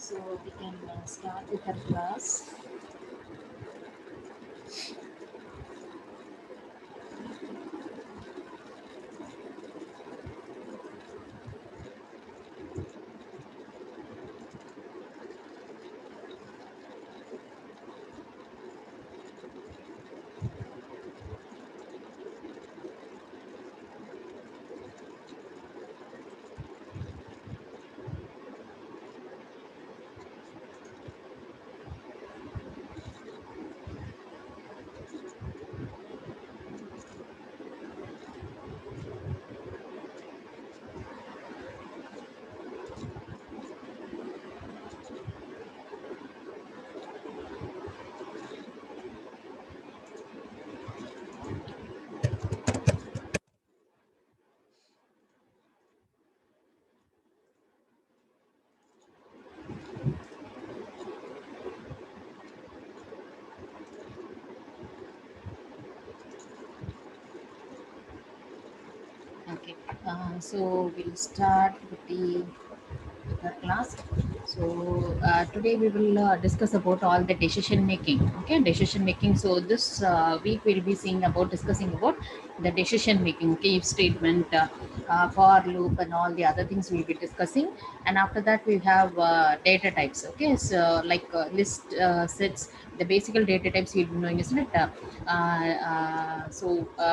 So we can start with our class. Okay. So we'll start with the class. So today we will discuss about all the decision making. Okay, decision making. So this week we'll be seeing about discussing about the decision making. Okay, if statement, for loop, and all the other things we'll be discussing. And after that we have data types. Okay, so like list sets. The basic data types you'll be knowing, isn't it?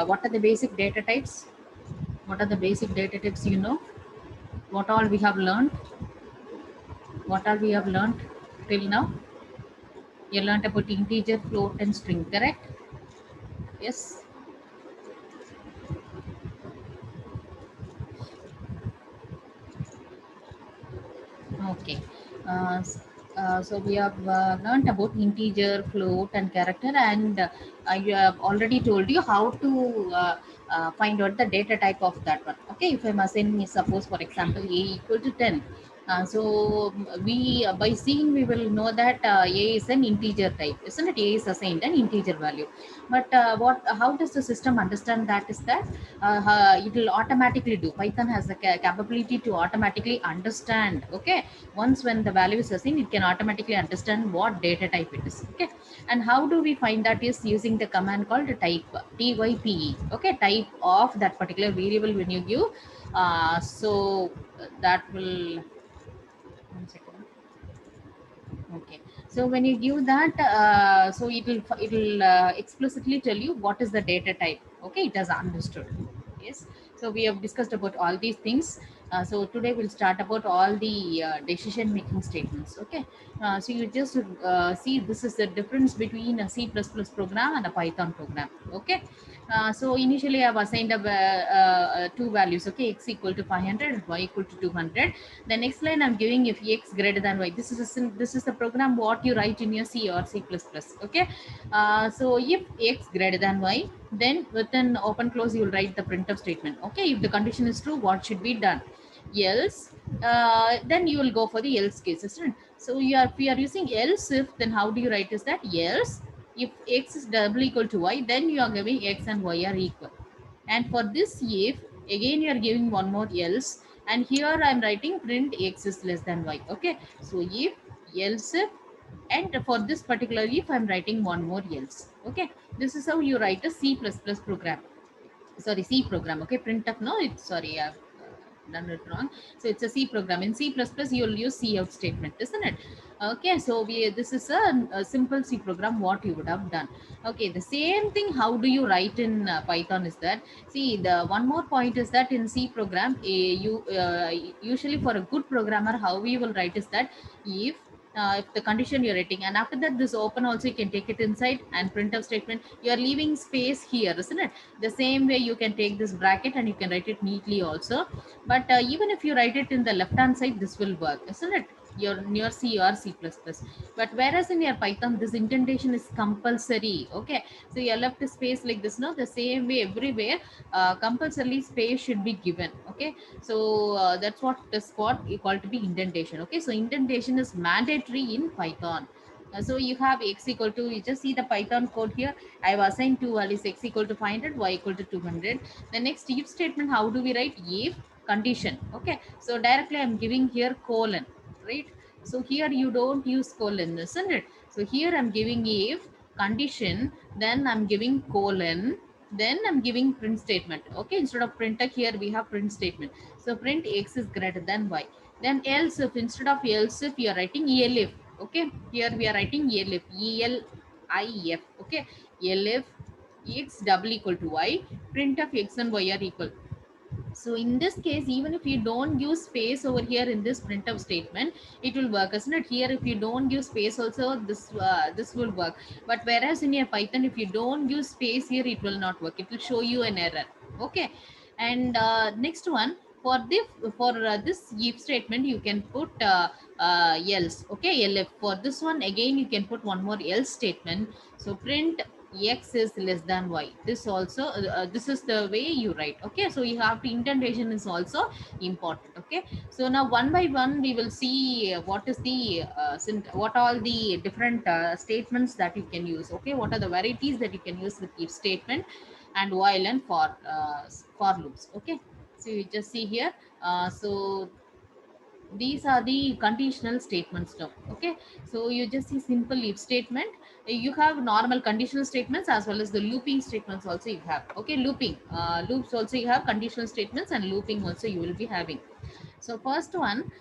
What are the basic data types? What are the basic data types? What all we have learned? What all we have learned till now? You learned about integer, float, and string, correct? Yes. Okay. So we have learned about integer, float, and character, and you have already told you how to find out the data type of that one. Okay, if I'm assigning, suppose for example, a equal to 10. We by seeing we will know that a is an integer type, isn't it? A is assigned an integer value. But what? How does the system understand that? Is that it will automatically do. Python has the capability to automatically understand. Okay, once when the value is assigned, it can automatically understand what data type it is. Okay, and how do we find that is using the command called type, type. Okay, type of that particular variable when you give. That will, one second. Okay, so when you give that, so it will explicitly tell you what is the data type. Okay, it has understood. Yes. So we have discussed about all these things. So today we'll start about all the decision making statements. Okay. So you just see this is the difference between a C++ program and a Python program. Okay. So initially I've assigned two values. Okay, x equal to 500, y equal to 200. The next line I'm giving if x greater than y. This is the program what you write in your C or C++. Okay. So if x greater than y, then within open close you will write the printf statement. Okay. If the condition is true, what should be done? Else, then you will go for the else case, isn't it? So if you are using else if, then how do you write is that else if x is double equal to y, then you are giving x and y are equal. And for this if, again you are giving one more else, and here I am writing print x is less than y. Okay, so if, else if, and for this particular if I'm writing one more else. Okay, this is how you write a C++ program. Sorry, C program. Okay, printf, no, it's, sorry, I've done it wrong. So it's a C program. In C++ you'll use C out statement, isn't it? Okay, so this is a simple C program what you would have done. Okay, the same thing how do you write in Python is that, see, the one more point is that in C program, you usually for a good programmer how we will write is that if the condition you're writing, and after that this open also you can take it inside, and printf statement you are leaving space here, isn't it? The same way you can take this bracket and you can write it neatly also. But even if you write it in the left hand side, this will work, isn't it? Your C or C++. But whereas in your Python, this indentation is compulsory. Okay, so your left space like this, no, the same way everywhere, compulsorily space should be given. Okay, so that's what is called to be indentation. Okay, so indentation is mandatory in Python. So you have x equal to, you just see the Python code here. I have assigned two values, x equal to 500, y equal to 200. The next if statement, how do we write? If condition. Okay, so directly I'm giving here colon, right? So here you don't use colon, isn't it? So here I'm giving if condition, then I'm giving colon, then I'm giving print statement. Okay, instead of printer here we have print statement. So print x is greater than y. Then else if, instead of else if, you are writing elif. Okay, here we are writing elif, elif. Okay, elif x double equal to y, print of x and y are equal. So in this case, even if you don't use space over here in this printf statement, it will work, isn't it? Here if you don't use space also, this will work. But whereas in your Python, if you don't use space here, it will not work, it will show you an error. Okay. And next one, for the for this if statement, you can put else. Okay, elif. For this one again, you can put one more else statement. So print x is less than y. This also this is the way you write. Okay, so you have to, indentation is also important. Okay, so now one by one we will see what is the what all the different statements that you can use. Okay, what are the varieties that you can use with if statement and while and for loops. Okay, so you just see here. So these are the conditional statements now. Okay, so you just see simple if statement. You have normal conditional statements as well as the looping statements also you have. Okay, looping loops also you have, conditional statements and looping also you will be having. So first one,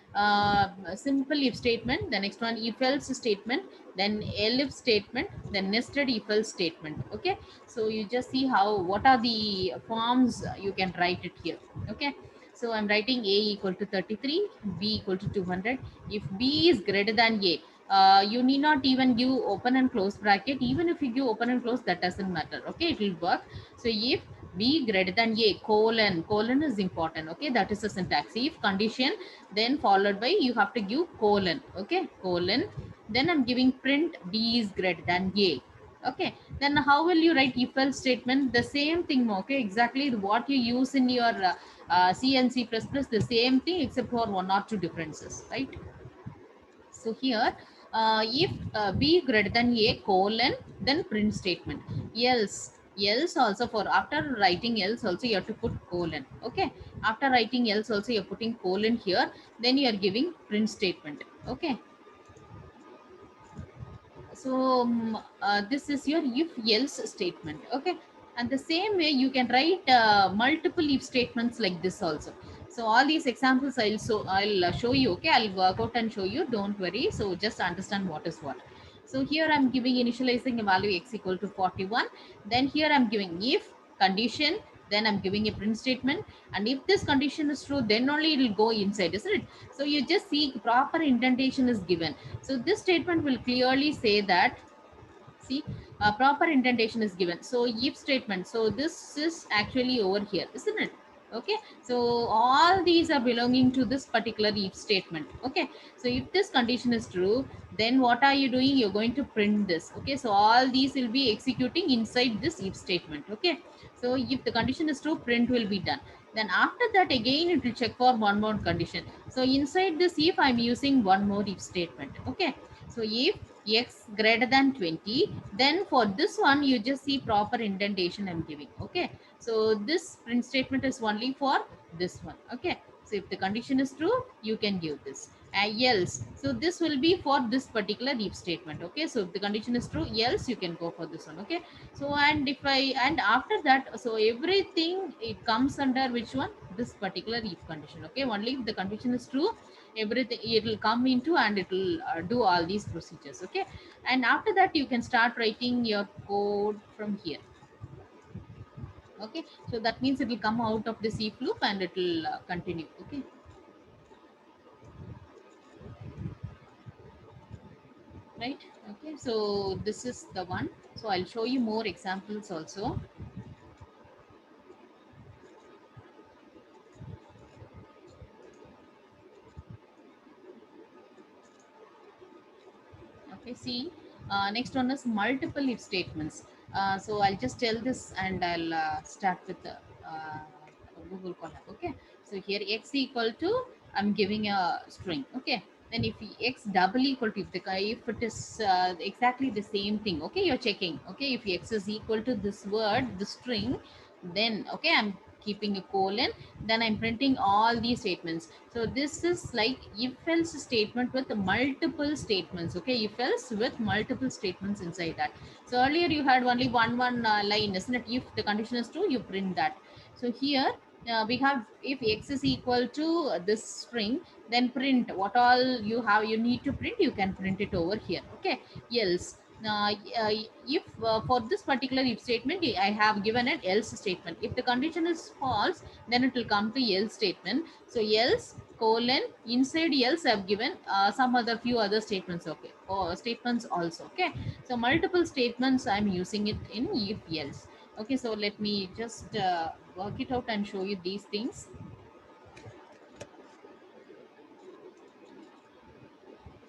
simple if statement. The next one, if else statement. Then elif statement. Then nested if else statement. Okay. So you just see how, what are the forms you can write it here. Okay. So I'm writing a equal to 33, b equal to 200. If b is greater than a, you need not even give open and close bracket. Even if you give open and close, that doesn't matter. Okay, it will work. So if b greater than a, colon is important. Okay, that is the syntax. If condition, then followed by, you have to give colon. Okay, colon, then I'm giving print b is greater than a. Okay, then how will you write if else statement? The same thing. Okay, exactly what you use in your C and C++, the same thing except for one or two differences, right? So here, if b greater than a, colon, then print statement. Else also, for after writing else also you have to put colon. Okay, after writing else also you're putting colon here, then you are giving print statement. Okay, so this is your if else statement. Okay, and the same way you can write multiple if statements like this also. So all these examples I'll show you. Okay, I'll work out and show you, don't worry. So just understand what is what. So here I'm giving initializing a value x equal to 41. Then here I'm giving if condition, then I'm giving a print statement, and if this condition is true, then only it will go inside, isn't it? So you just see proper indentation is given. So this statement will clearly say that, see, proper indentation is given. So if statement, so this is actually over here, isn't it? Okay, so all these are belonging to this particular if statement. Okay, so if this condition is true, then what are you doing? You're going to print this. Okay, so all these will be executing inside this if statement. Okay, so if the condition is true, print will be done. Then after that, again it will check for one more condition. So inside this if, I'm using one more if statement. Okay, so if x greater than 20, then for this one you just see proper indentation I'm giving. Okay, so this print statement is only for this one. Okay, so if the condition is true, you can give this. Else, so this will be for this particular if statement. Okay, so if the condition is true, else you can go for this one. Okay, so and if I, and after that, so everything it comes under which one? This particular if condition. Okay, only if the condition is true, everything it will come into, and it will do all these procedures. Okay, and after that you can start writing your code from here. Okay, so that means it will come out of the if loop and it will continue. Okay, right. Okay, so this is the one. So I'll show you more examples also. Okay, see, next one is multiple if statements. So I'll just tell this and I'll start with the Google Colab. Okay, so here x equal to, I'm giving a string. Okay, then if x double equal to, if it is exactly the same thing. Okay, you're checking. Okay, if x is equal to this word, the string, then okay, I'm keeping a colon, then I'm printing all these statements. So this is like if else statement with multiple statements. Okay, if else with multiple statements inside that. So earlier you had only one line, isn't it? If the condition is true, you print that. So here we have if x is equal to this string, then print what all you have, you need to print, you can print it over here. Okay, else uh, uh, if for this particular if statement I have given an else statement. If the condition is false, then it will come to else statement. So else colon, inside else I've given some other few other statements. Okay, or statements also. Okay, so multiple statements I'm using it in if else. Okay, so let me just work it out and show you these things.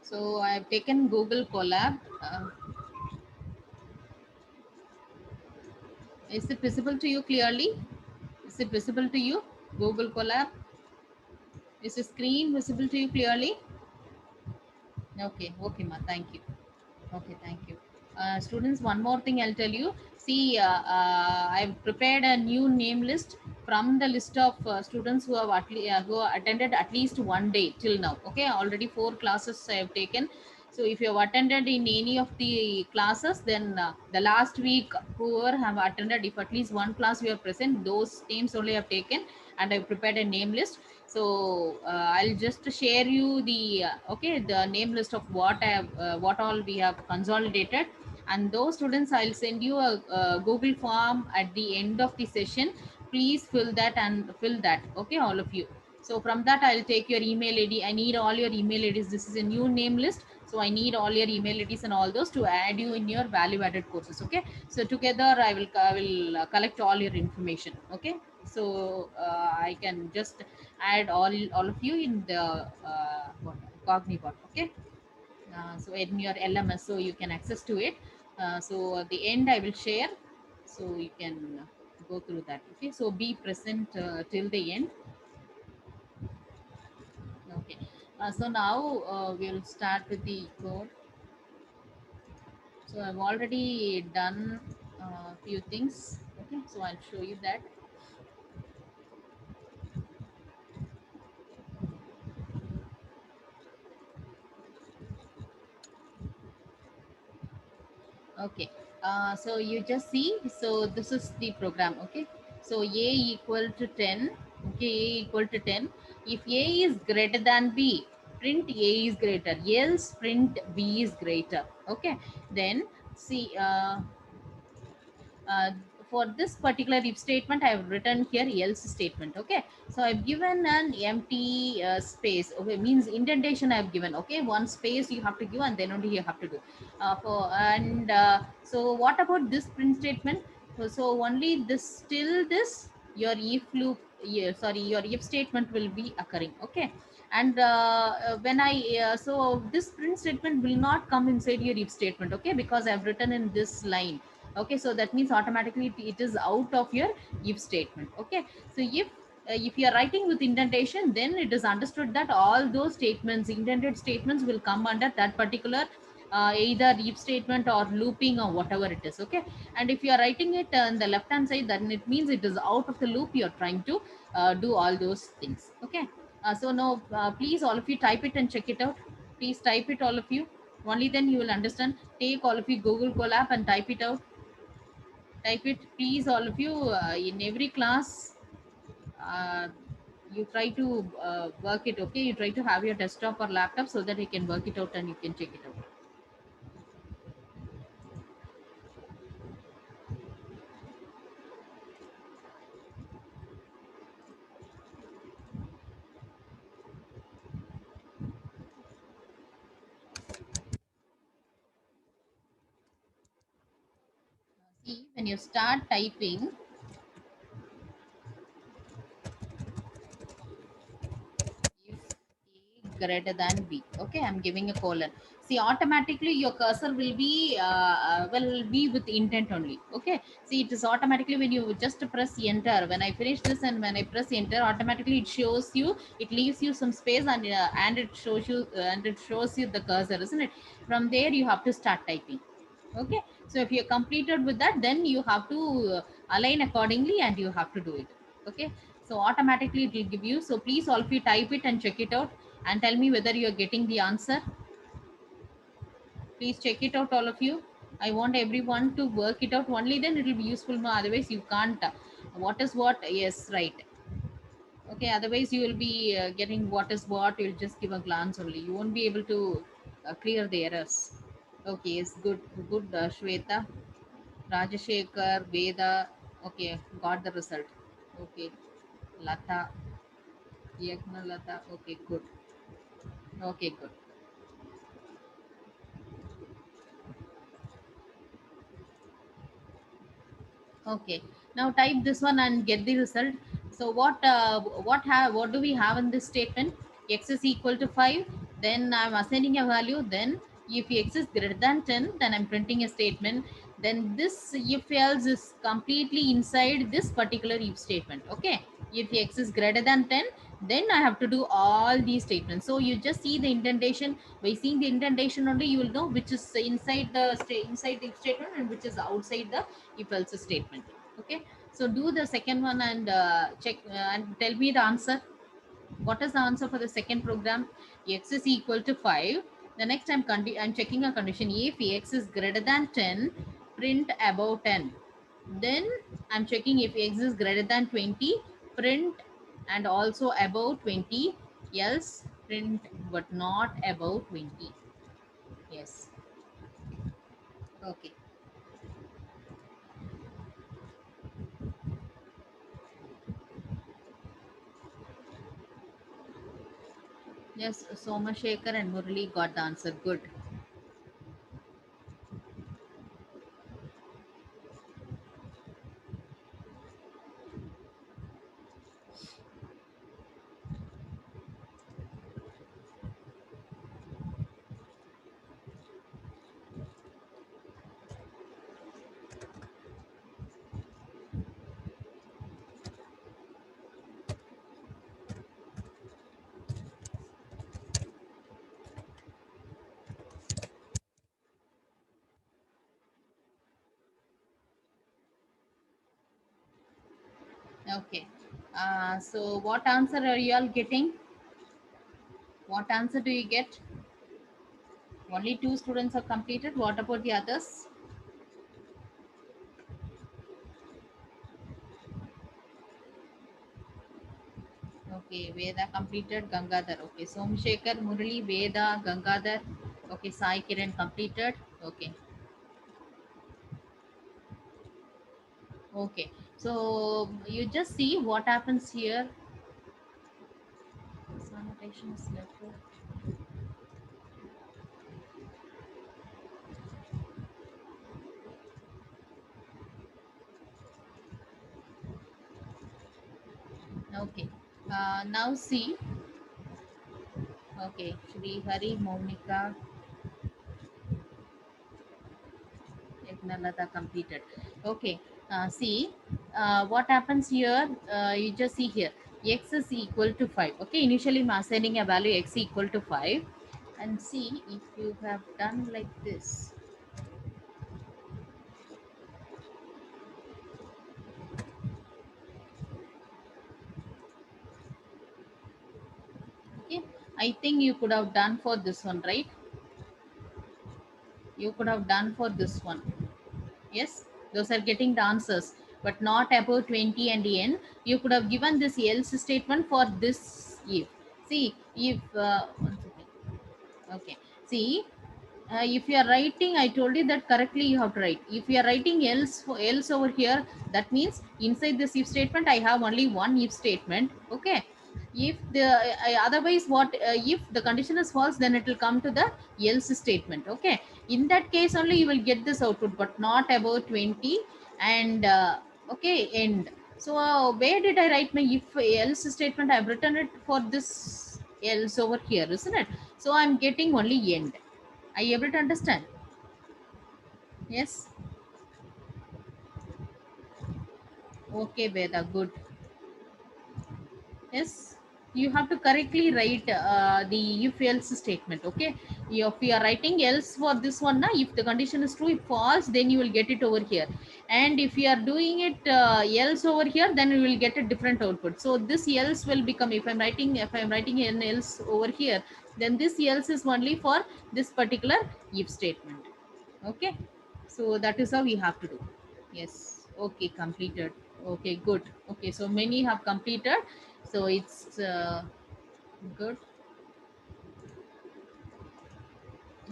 So I've taken Google Colab. Is it visible to you clearly? Is it visible to you? Google Colab. Is the screen visible to you clearly? Okay, okay, ma. Thank you. Okay, thank you. Students, one more thing I'll tell you. See, I've prepared a new name list from the list of students who have who attended at least one day till now. Okay, already 4 classes I have taken. So if you have attended in any of the classes, then the last week whoever have attended, if at least one class you are present, those names only have taken, and I've prepared a name list. So I'll just share you the okay, the name list of what I have what all we have consolidated, and those students I'll send you a Google form at the end of the session. Please fill that and fill that. Okay, all of you. So from that I'll take your email ID. I need all your email IDs. This is a new name list, so I need all your email IDs and all those to add you in your value added courses. Okay, so together I will collect all your information. Okay, so I can just add all of you in the what, Cognibot. Okay, so in your LMS, so you can access to it. So at the end I will share, so you can go through that. Okay, so be present till the end. Okay, so now we'll start with the code. So I've already done a few things. Okay, so I'll show you that. Okay, so you just see, so this is the program. Okay, so a equal to 10. Okay, a equal to 10. If a is greater than b, print a is greater, else print b is greater. Okay, then see uh, for this particular if statement I have written here else statement. Okay, so I've given an empty space. Okay, means indentation I've given. Okay, one space you have to give and then only you have to do so what about this print statement? So only this, till this your if loop, yeah, sorry, your if statement will be occurring. Okay, and when I so this print statement will not come inside your if statement. Okay, because I've written in this line. Okay, so that means automatically it is out of your if statement. Okay, so if you are writing with indentation, then it is understood that all those statements, indented statements, will come under that particular either if statement or looping or whatever it is. Okay, and if you are writing it on the left hand side, then it means it is out of the loop, you are trying to do all those things. Okay, so now please all of you type it and check it out. Please type it, all of you. Only then you will understand. Take all of you Google Colab and type it out. Type it, please, all of you. In every class, uh, you try to work it. Okay, you try to have your desktop or laptop so that you can work it out and you can check it out. See, when you start typing, if a greater than b, okay, I'm giving a colon. See, automatically your cursor will be with intent only. Okay, see, it is automatically when you just press enter. When I finish this and when I press enter, automatically it shows you, it leaves you some space, and it shows you the cursor, isn't it? From there you have to start typing. Okay, so if you're completed with that, then you have to align accordingly and you have to do it. Okay, so automatically it will give you. So please all of you type it and check it out and tell me whether you are getting the answer. Please check it out, all of you. I want everyone to work it out. Only then it will be useful. No, otherwise you can't. What is what? Yes, right. Okay, otherwise you will be getting what is what. You'll just give a glance only. You won't be able to clear the errors. Okay, yes, good, good, Shweta, Rajashekar, Veda. Okay, got the result. Okay, Lata, Yagna Lata. Okay, good. Okay, good. Okay, now type this one and get the result. So what do we have in this statement? X is equal to 5. Then I'm assigning a value. Then if x is greater than 10, then I'm printing a statement. Then this if else is completely inside this particular if statement. Okay, if x is greater than 10, then I have to do all these statements. So you just see the indentation. By seeing the indentation only, you will know which is inside the inside the if statement and which is outside the if else statement. Okay, so do the second one and check and tell me the answer. What is the answer for the second program? X is equal to 5. The next I'm checking a condition. If x is greater than 10, print above 10. Then I'm checking if x is greater than 20, print and also above 20, else print but not above 20. Yes. Okay. Yes, Somashekar and Murali got the answer. Good. Okay. So what answer are you all getting? What answer do you get? Only two students have completed. What about the others? Okay, Veda completed, Gangadhar. Okay, Somshekar, Murali, Veda, Gangadhar. Okay, Sai Kiran completed. Okay, okay. So you just see what happens here. This annotation is left. Okay. Now see. Okay, Shri Hari, Monica, Yagnalata completed. Okay. See, what happens here? You just see here. X is equal to 5. Okay, initially I'm assigning a value x equal to 5. And see if you have done like this. Okay, I think you could have done for this one, right? You could have done for this one. Yes, those are getting the answers, but not about 20 and n. You could have given this else statement for this if. See, if one second. Okay. See, if you are writing, I told you that correctly you have to write. If you are writing else over here, that means inside this if statement, I have only one if statement. Okay. If the otherwise what if the condition is false, then it will come to the else statement. Okay. In that case only you will get this output, but not about 20 and okay end. So where did I write my if else statement? I've written it for this else over here, isn't it? So I'm getting only end. Are you able to understand? Yes. Okay, Veda, good. Yes, you have to correctly write the if else statement. Okay, if you are writing else for this one na, if the condition is true, if false, then you will get it over here. And if you are doing it else over here, then you will get a different output. So this else will become, if I'm writing an else over here, then this else is only for this particular if statement. Okay, so that is how we have to do. Yes. Okay, completed. Okay, good. Okay, so many have completed, so it's good.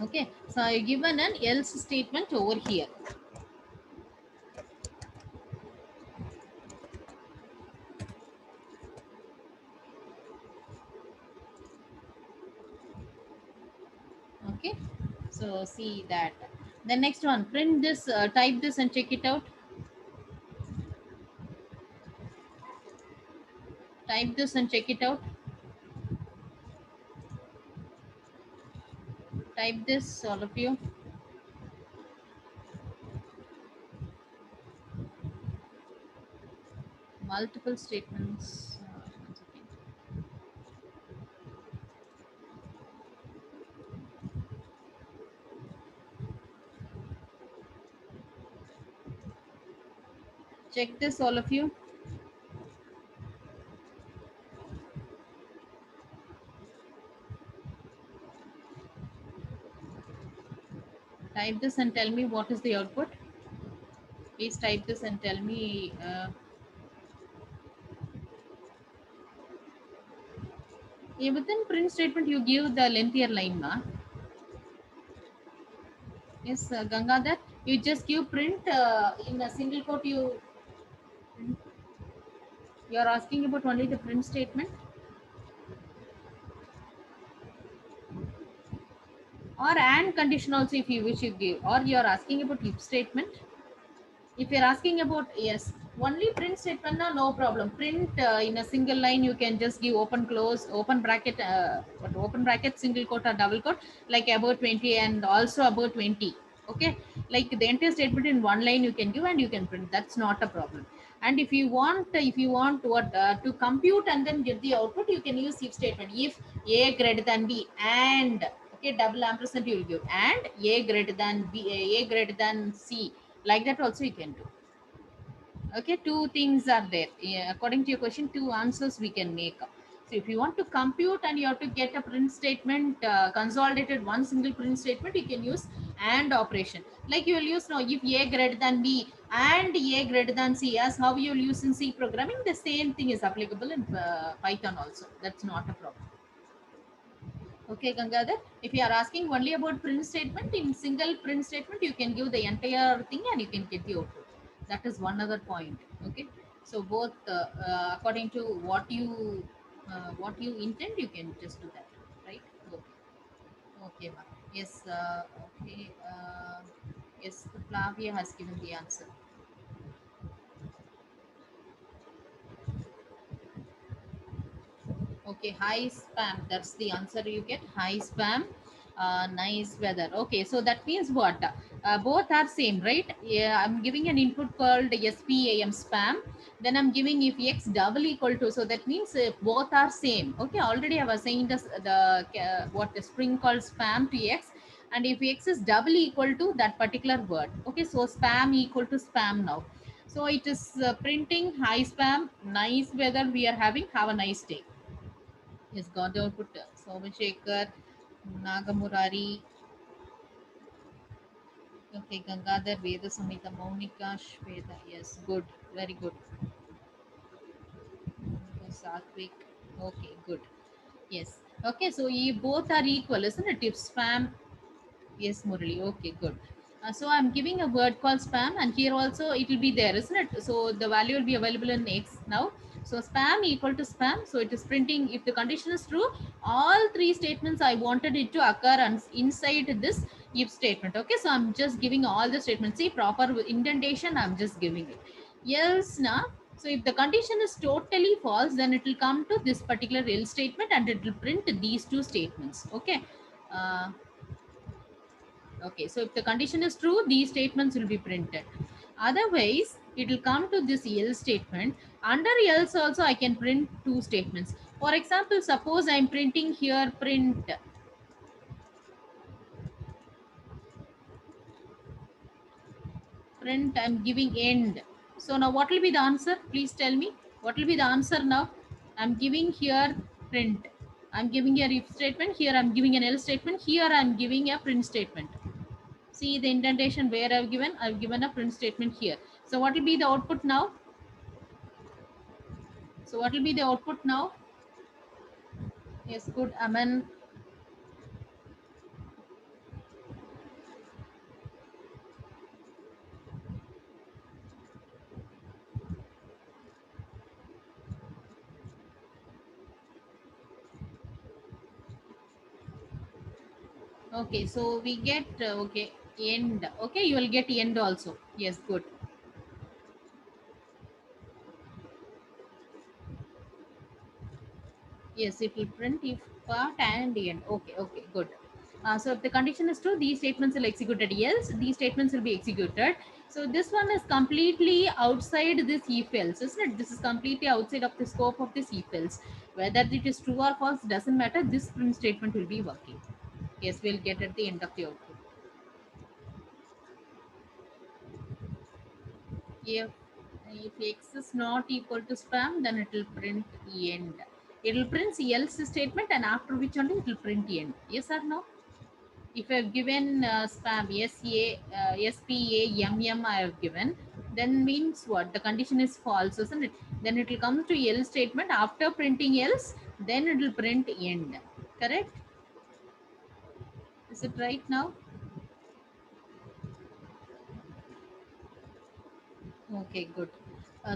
Okay, so I given an else statement over here. Okay, so see that. The next one, print this, type this and check it out. Type this and check it out. Type this, all of you. Multiple statements. One second. Check this, all of you. Type this and tell me what is the output. Please type this and tell me. Within print statement, you give the lengthier line, ma. Yes, Gangadhar, you just give print in a single quote. You are asking about only the print statement, or and condition also if you wish you give, or you are asking about if statement. If you're asking about, yes, only print statement, no problem. Print in a single line, you can just give open, close, open bracket, open bracket, single quote or double quote, like about 20 and also about 20. Okay, like the entire statement in one line you can give and you can print. That's not a problem. And if you want what to compute and then get the output, you can use if statement. If a greater than b and, okay, double ampersand you will give, and a greater than b, a greater than c, like that also you can do. Okay, two things are there. Yeah, according to your question, two answers we can make. So if you want to compute and you have to get a print statement, consolidated one single print statement, you can use and operation. Like you will use now, if a greater than b and a greater than c, as how you will use in C programming, the same thing is applicable in Python also. That's not a problem. Okay, Gangadhar, if you are asking only about print statement, in single print statement, you can give the entire thing and you can get the output. That is one other point. Okay, so both according to what you intend, you can just do that, right? Okay, okay, ma'am. Yes, okay, yes, Flavia has given the answer. Okay, high spam. That's the answer you get. High spam. Nice weather. Okay, so that means what? Both are same, right? Yeah, I'm giving an input called SPAM spam. Then I'm giving if x double equal to. So that means both are same. Okay, already I was saying this, what the string called spam to x. And if x is double equal to that particular word. Okay, so spam equal to spam now. So it is printing high spam. Nice weather we are having. Have a nice day. Yes, got the output. Somashekar, Nagamurari, okay, Gangadhar, Veda Samhita, Monica, Shweta. Yes, good, very good. Satvik, okay, good. Yes, okay, so you both are equal, isn't it? If spam, yes, Murali, okay, good. So I'm giving a word called spam, and here also it will be there, isn't it? So the value will be available in X now. So spam equal to spam. So it is printing. If the condition is true, all three statements I wanted it to occur inside this if statement. Okay, so I'm just giving all the statements. See, proper indentation, I'm just giving it. Else now. So if the condition is totally false, then it will come to this particular else statement and it will print these two statements. Okay. Uh, Okay, so if the condition is true, these statements will be printed. Otherwise, it will come to this else statement. Under else also, I can print two statements. For example, suppose I'm printing here print. Print, I'm giving end. So now what will be the answer? Please tell me. What will be the answer now? I'm giving here print. I'm giving a if statement. Here I'm giving an else statement. Here I'm giving a print statement. See the indentation where I've given a print statement here. So what will be the output now? So what will be the output now? Yes, good, Aman. Okay, so we get okay end. Okay, you will get end also. Yes, good. Yes, it will print if part and end. Okay, okay, good. So if the condition is true, these statements will executed. Else, these statements will be executed. So this one is completely outside this if else, isn't it? This is completely outside of the scope of this if else. Whether it is true or false doesn't matter. This print statement will be working. Yes, we'll get at the end of the output. If if x is not equal to spam, then it will print end. It will print else statement, and after which only it will print end. Yes or no? If I've given spam SPAMM I have given, then means what? The condition is false, isn't it? Then it will come to else statement. After printing else, then it will print end. Correct? Is it right now? Okay, good.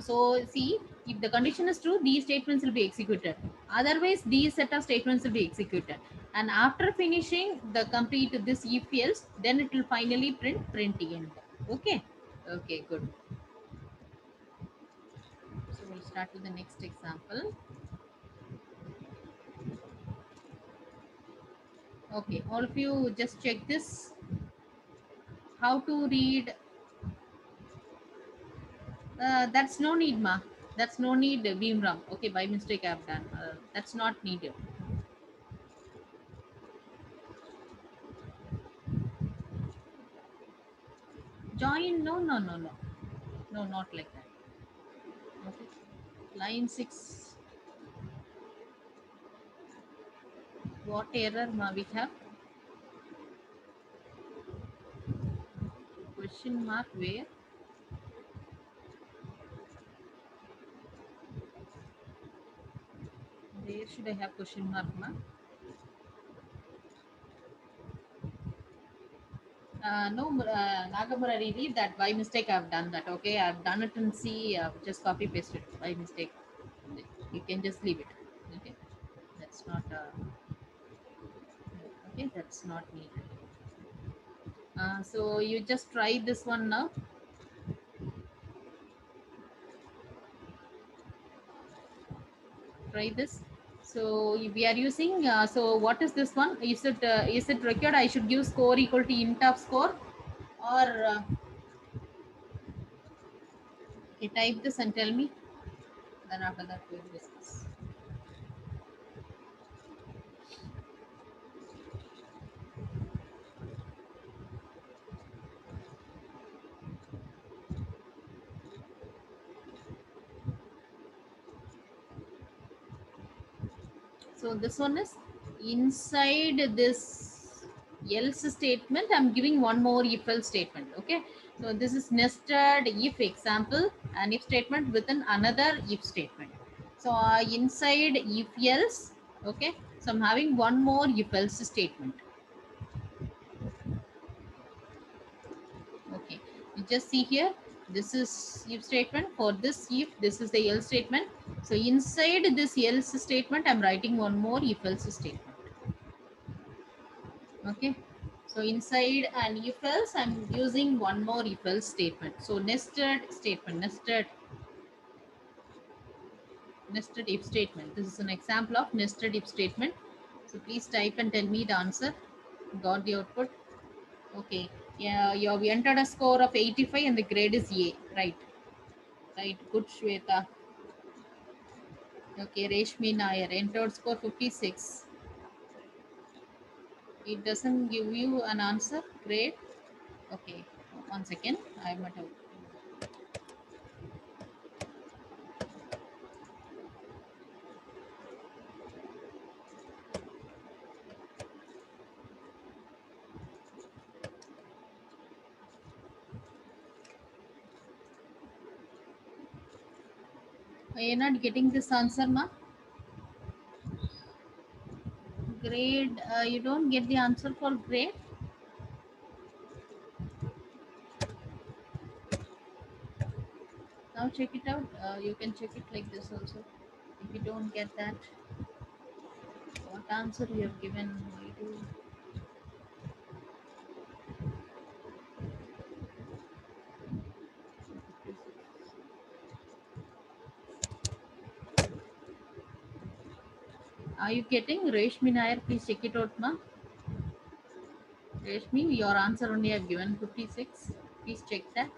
So see, if the condition is true, these statements will be executed. Otherwise, these set of statements will be executed. And after finishing the complete this if else, then it will finally print end. Okay. Okay, good. So we'll start with the next example. Okay, all of you just check this. How to read? That's no need, ma. That's no need, Beamram. Okay, by mistake I've done. That's not needed. Join? No, no, no, no. No, not like that. Okay. Line 6. What error ma we have? Question mark where? Where should I have question mark, ma? No, Nagamurari, read that. By mistake, I've done that. Okay, I've done it in C. Just copy paste it by mistake. You can just leave it. Okay, that's not. Okay, that's not needed. So you just try this one now. Try this. So we are using. So what is this one? Is it required? I should give score equal to int of score, or okay, type this and tell me. Then after that we'll discuss. So this one is inside this else statement. I'm giving one more if else statement. Okay. So this is nested if example and if statement within another if statement. So inside if else. Okay. So I'm having one more if else statement. Okay. You just see here. This is if statement. For this if, this is the else statement. So inside this else statement, I'm writing one more if else statement. Okay, so inside an if else I'm using one more if else statement. So nested statement, nested if statement. This is an example of nested if statement. So please type and tell me the answer. Got the output? Okay, yeah, you have entered a score of 85 and the grade is A. Right, good, Shweta. Okay, Reshmi Nair entered score 56. It doesn't give you an answer. Great. Okay. One second. I might have. You're not getting this answer, ma? Grade. You don't get the answer for grade. Now check it out. You can check it like this also. If you don't get that, what answer you have given? We do. Are you getting Reshmi Nair? Please check it out, ma. Reshmi, your answer only I have given 56. Please check that.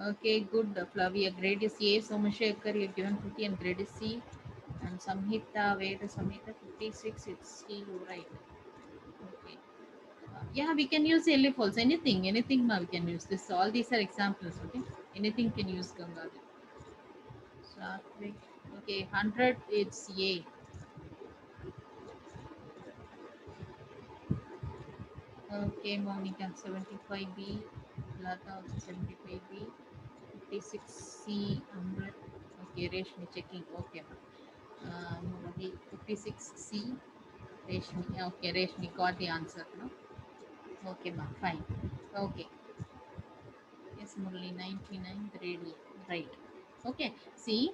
Okay, good. Flavia, grade is A. Somashekar, you have given 50 and grade is C. And Samhita, wait, Samhita 56, it's still right. Okay. Yeah, we can use LF also. Anything ma, we can use this. All these are examples, okay? Anything can use Ganga. Satvik. Okay, 100, it's A. Okay, Monica, 75B. Lata, also 75B. 56C, 100. Okay, Reshmi checking. Okay, Murali, 56C. Reshmi. Okay, Reshmi got the answer. No? Okay, ma, fine. Okay. Yes, Murali, 99, grade A. Right. Okay, see.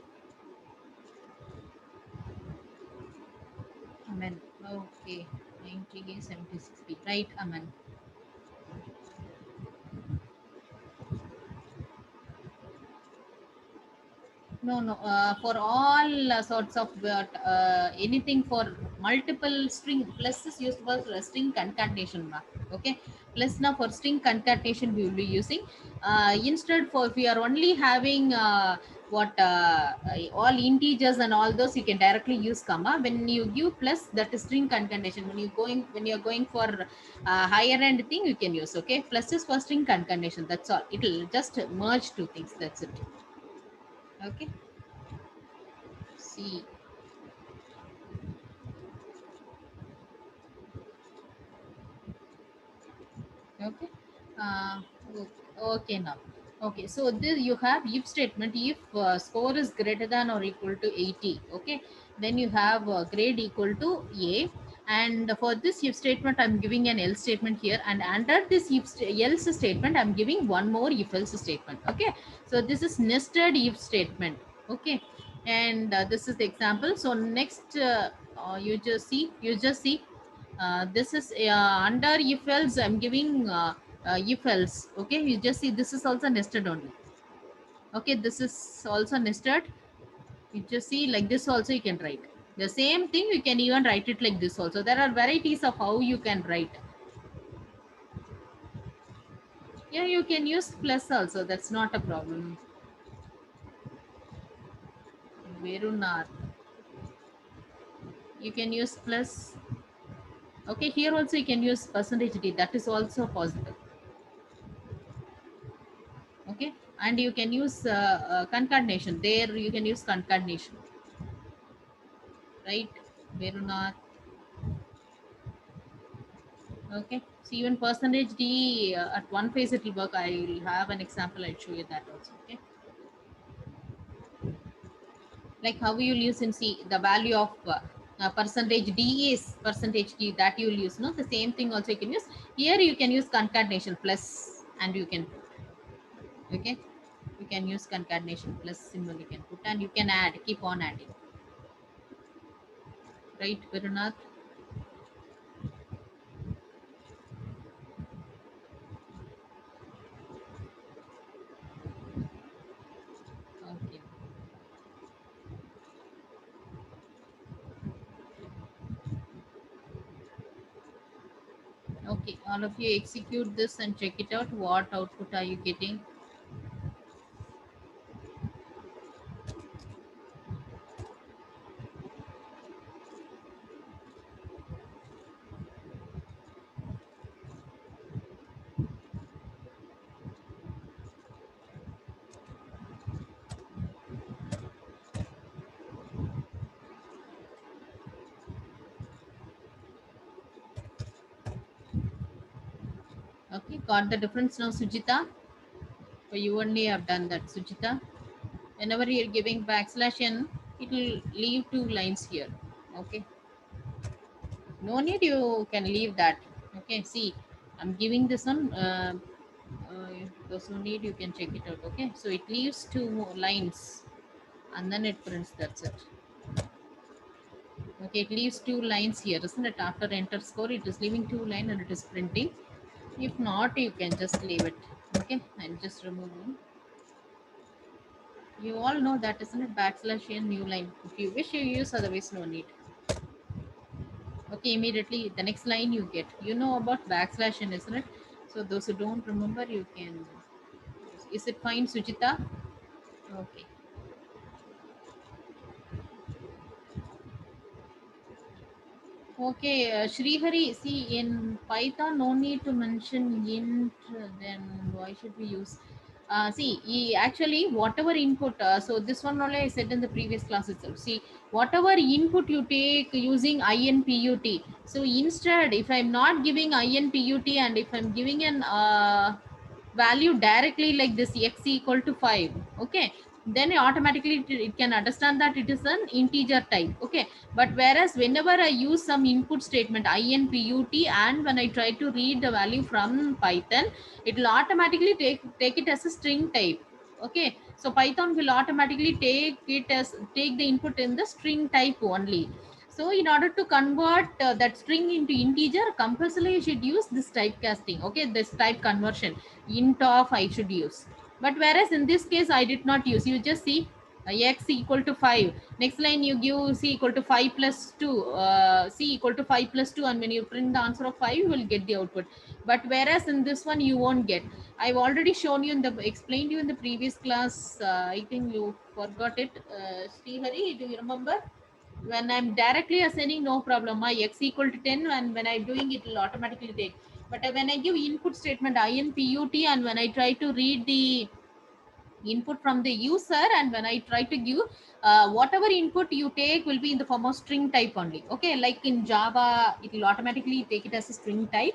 Amen. Okay, 90A, 76B. Right, Amen. No, no. For all sorts of anything for multiple string, plus is used for string concatenation. Okay. Plus now for string concatenation we will be using. Instead, for if we are only having all integers and all those, you can directly use comma. When you give plus, that is string concatenation. When you are going for higher end thing, you can use. Okay. Plus is for string concatenation. That's all. It will just merge two things. That's it. Okay. See. Okay. uh, okay now. Okay, so this you have if statement. If score is greater than or equal to 80, okay, then you have grade equal to A. And for this if statement I'm giving an else statement here, and under this if else statement I'm giving one more if else statement. Okay, so this is nested if statement. Okay, and this is the example. So next you just see this is under if else I'm giving if else. Okay, you just see this is also nested only. Okay, this is also nested. You just see like this also you can write the same thing. You can even write it like this also. There are varieties of how you can write. Yeah, you can use plus also, that's not a problem. Verunar, you can use plus. Okay, here also you can use percentage d, that is also possible. Okay, and you can use concatenation. There you can use concatenation, right? Verunar. Okay, so even percentage d at one phase it will work. I will have an example, I'll show you that also. Okay, like how you will use in C the value of percentage d is percentage d, that you will use. No, the same thing also you can use here. You can use concatenation plus, and you can put. Okay, you can use concatenation plus symbol you can put, and you can add, keep on adding, right, Virunath? Okay. Okay, all of you execute this and check it out. What output are you getting? Got the difference now, Sujita? So you only have done that, Sujita. Whenever you're giving backslash n, it will leave two lines here. Okay. No need, you can leave that. Okay. See, I'm giving this one. Those who need, you can check it out. Okay. So it leaves two more lines and then it prints. That's it. Okay. It leaves two lines here, isn't it? After enter score, it is leaving two lines and it is printing. If not, you can just leave it. Okay. I'm just removing. You all know that, isn't it? Backslash n new line. If you wish, you use, otherwise, no need. Okay, immediately the next line you get. You know about backslash n, isn't it? So those who don't remember, you can. Is it fine, Sujita? Okay. Okay, Srihari, see in Python, no need to mention int, then why should we use? See, actually, whatever input, so this one only I said in the previous class itself. See, whatever input you take using INPUT, so instead, if I'm not giving INPUT and if I'm giving an value directly like this x equal to 5, okay, then automatically it can understand that it is an integer type. Okay, but whereas whenever I use some input statement input and when I try to read the value from Python, it will automatically take it as a string type. Okay, so Python will automatically take the input in the string type only. So in order to convert that string into integer, compulsorily you should use this typecasting. Okay, this type conversion int of I should use. But whereas in this case I did not use. You just see x equal to 5. Next line you give c equal to 5 plus 2. C equal to 5 plus 2, and when you print the answer of 5, you will get the output. But whereas in this one you won't get. I've already shown you in the explained you in the previous class. I think you forgot it. Srihari, do you remember? When I'm directly assigning, no problem. My x equal to 10, and when I'm doing it, will automatically take. But when I give input statement input, and when I try to read the input from the user, and when I try to give whatever input you take will be in the form of string type only. Okay, like in Java, it will automatically take it as a string type.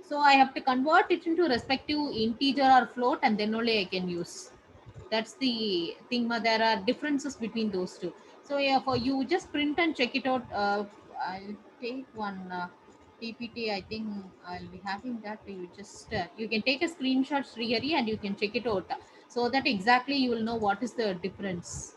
So I have to convert it into respective integer or float, and then only I can use. That's the thing. There are differences between those two. So yeah, for you just print and check it out. I'll take one PPT. I think I'll be having that. You just you can take a screenshot, Srihari, and you can check it out, so that exactly you will know what is the difference.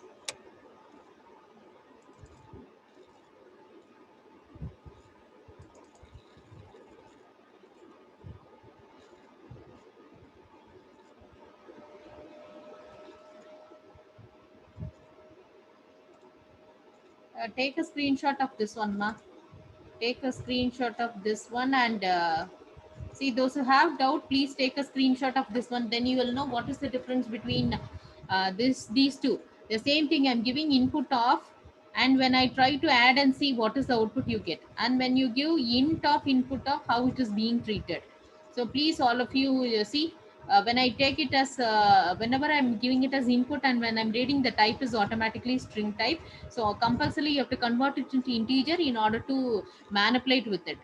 Take a screenshot of this one, ma. Take a screenshot of this one, and see, those who have doubt, please take a screenshot of this one. Then you will know what is the difference between these two. The same thing, I'm giving input of, and when I try to add and see what is the output you get, and when you give int of input of, how it is being treated. So please, all of you, see, when I take it as whenever I'm giving it as input, and when I'm reading, the type is automatically string type. So compulsorily you have to convert it into integer in order to manipulate with it.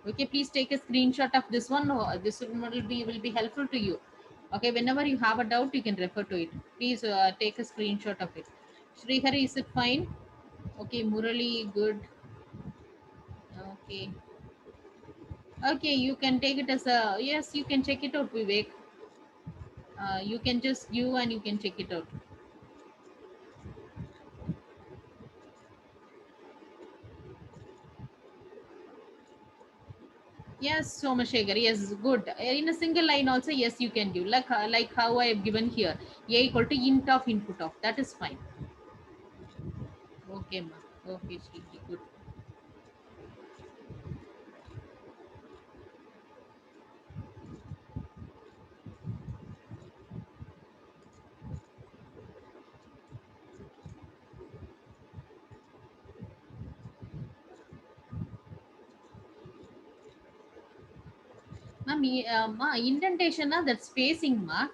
Okay, please take a screenshot of this one. This one will be helpful to you. Okay, whenever you have a doubt, you can refer to it. Please take a screenshot of it. Srihari, is it fine? Okay, Murali, good. Okay. Okay, you can take it as a, yes, you can check it out, Vivek. You can just view and you can check it out. Yes, Somashekar, yes, good. In a single line also, yes, you can do. Like how I have given here. A equal to int of input of. That is fine. Okay, ma. Okay, Srihari, good. Ma, indentation, that spacing, ma.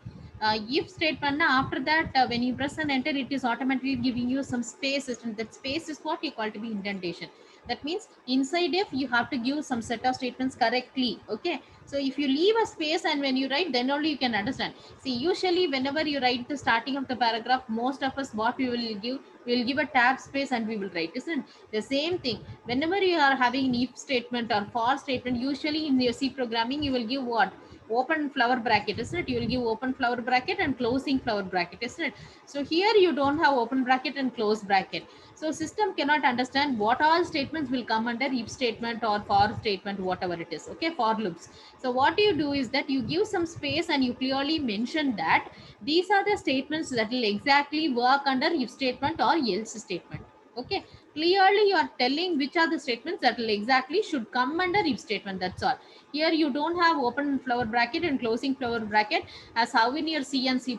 If statement, after that, when you press and enter, it is automatically giving you some spaces, and that space is what you call to be indentation. That means inside if you have to give some set of statements correctly. Okay, so if you leave a space and when you write, then only you can understand. See, usually whenever you write the starting of the paragraph, most of us what we will give a tab space and we will write, isn't the same thing? Whenever you are having an if statement or for statement, usually in your C programming, you will give what? Open flower bracket, isn't it? You will give open flower bracket and closing flower bracket, isn't it? So here you don't have open bracket and close bracket. So system cannot understand what all statements will come under if statement or for statement, whatever it is. Okay, for loops. So what you do is that you give some space and you clearly mention that these are the statements that will exactly work under if statement or else statement. Okay, clearly you are telling which are the statements that will exactly should come under if statement. That's all. Here you don't have open flower bracket and closing flower bracket as how in your C and C++.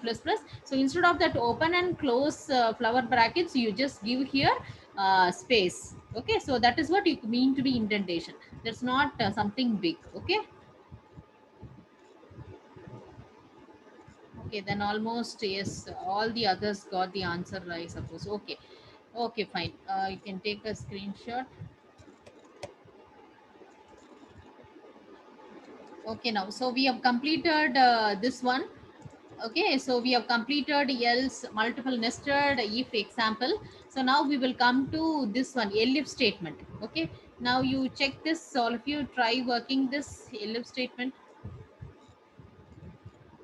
So instead of that open and close flower brackets, you just give here space. Okay, so that is what you mean to be indentation. That's not something big. Okay. Okay, then almost yes, all the others got the answer, I suppose. Okay, okay, fine. You can take a screenshot. Okay, now so we have completed this one. Okay, so we have completed else multiple nested if example. So now we will come to this one, elif statement. Okay, now you check this. All of you try working this elif statement.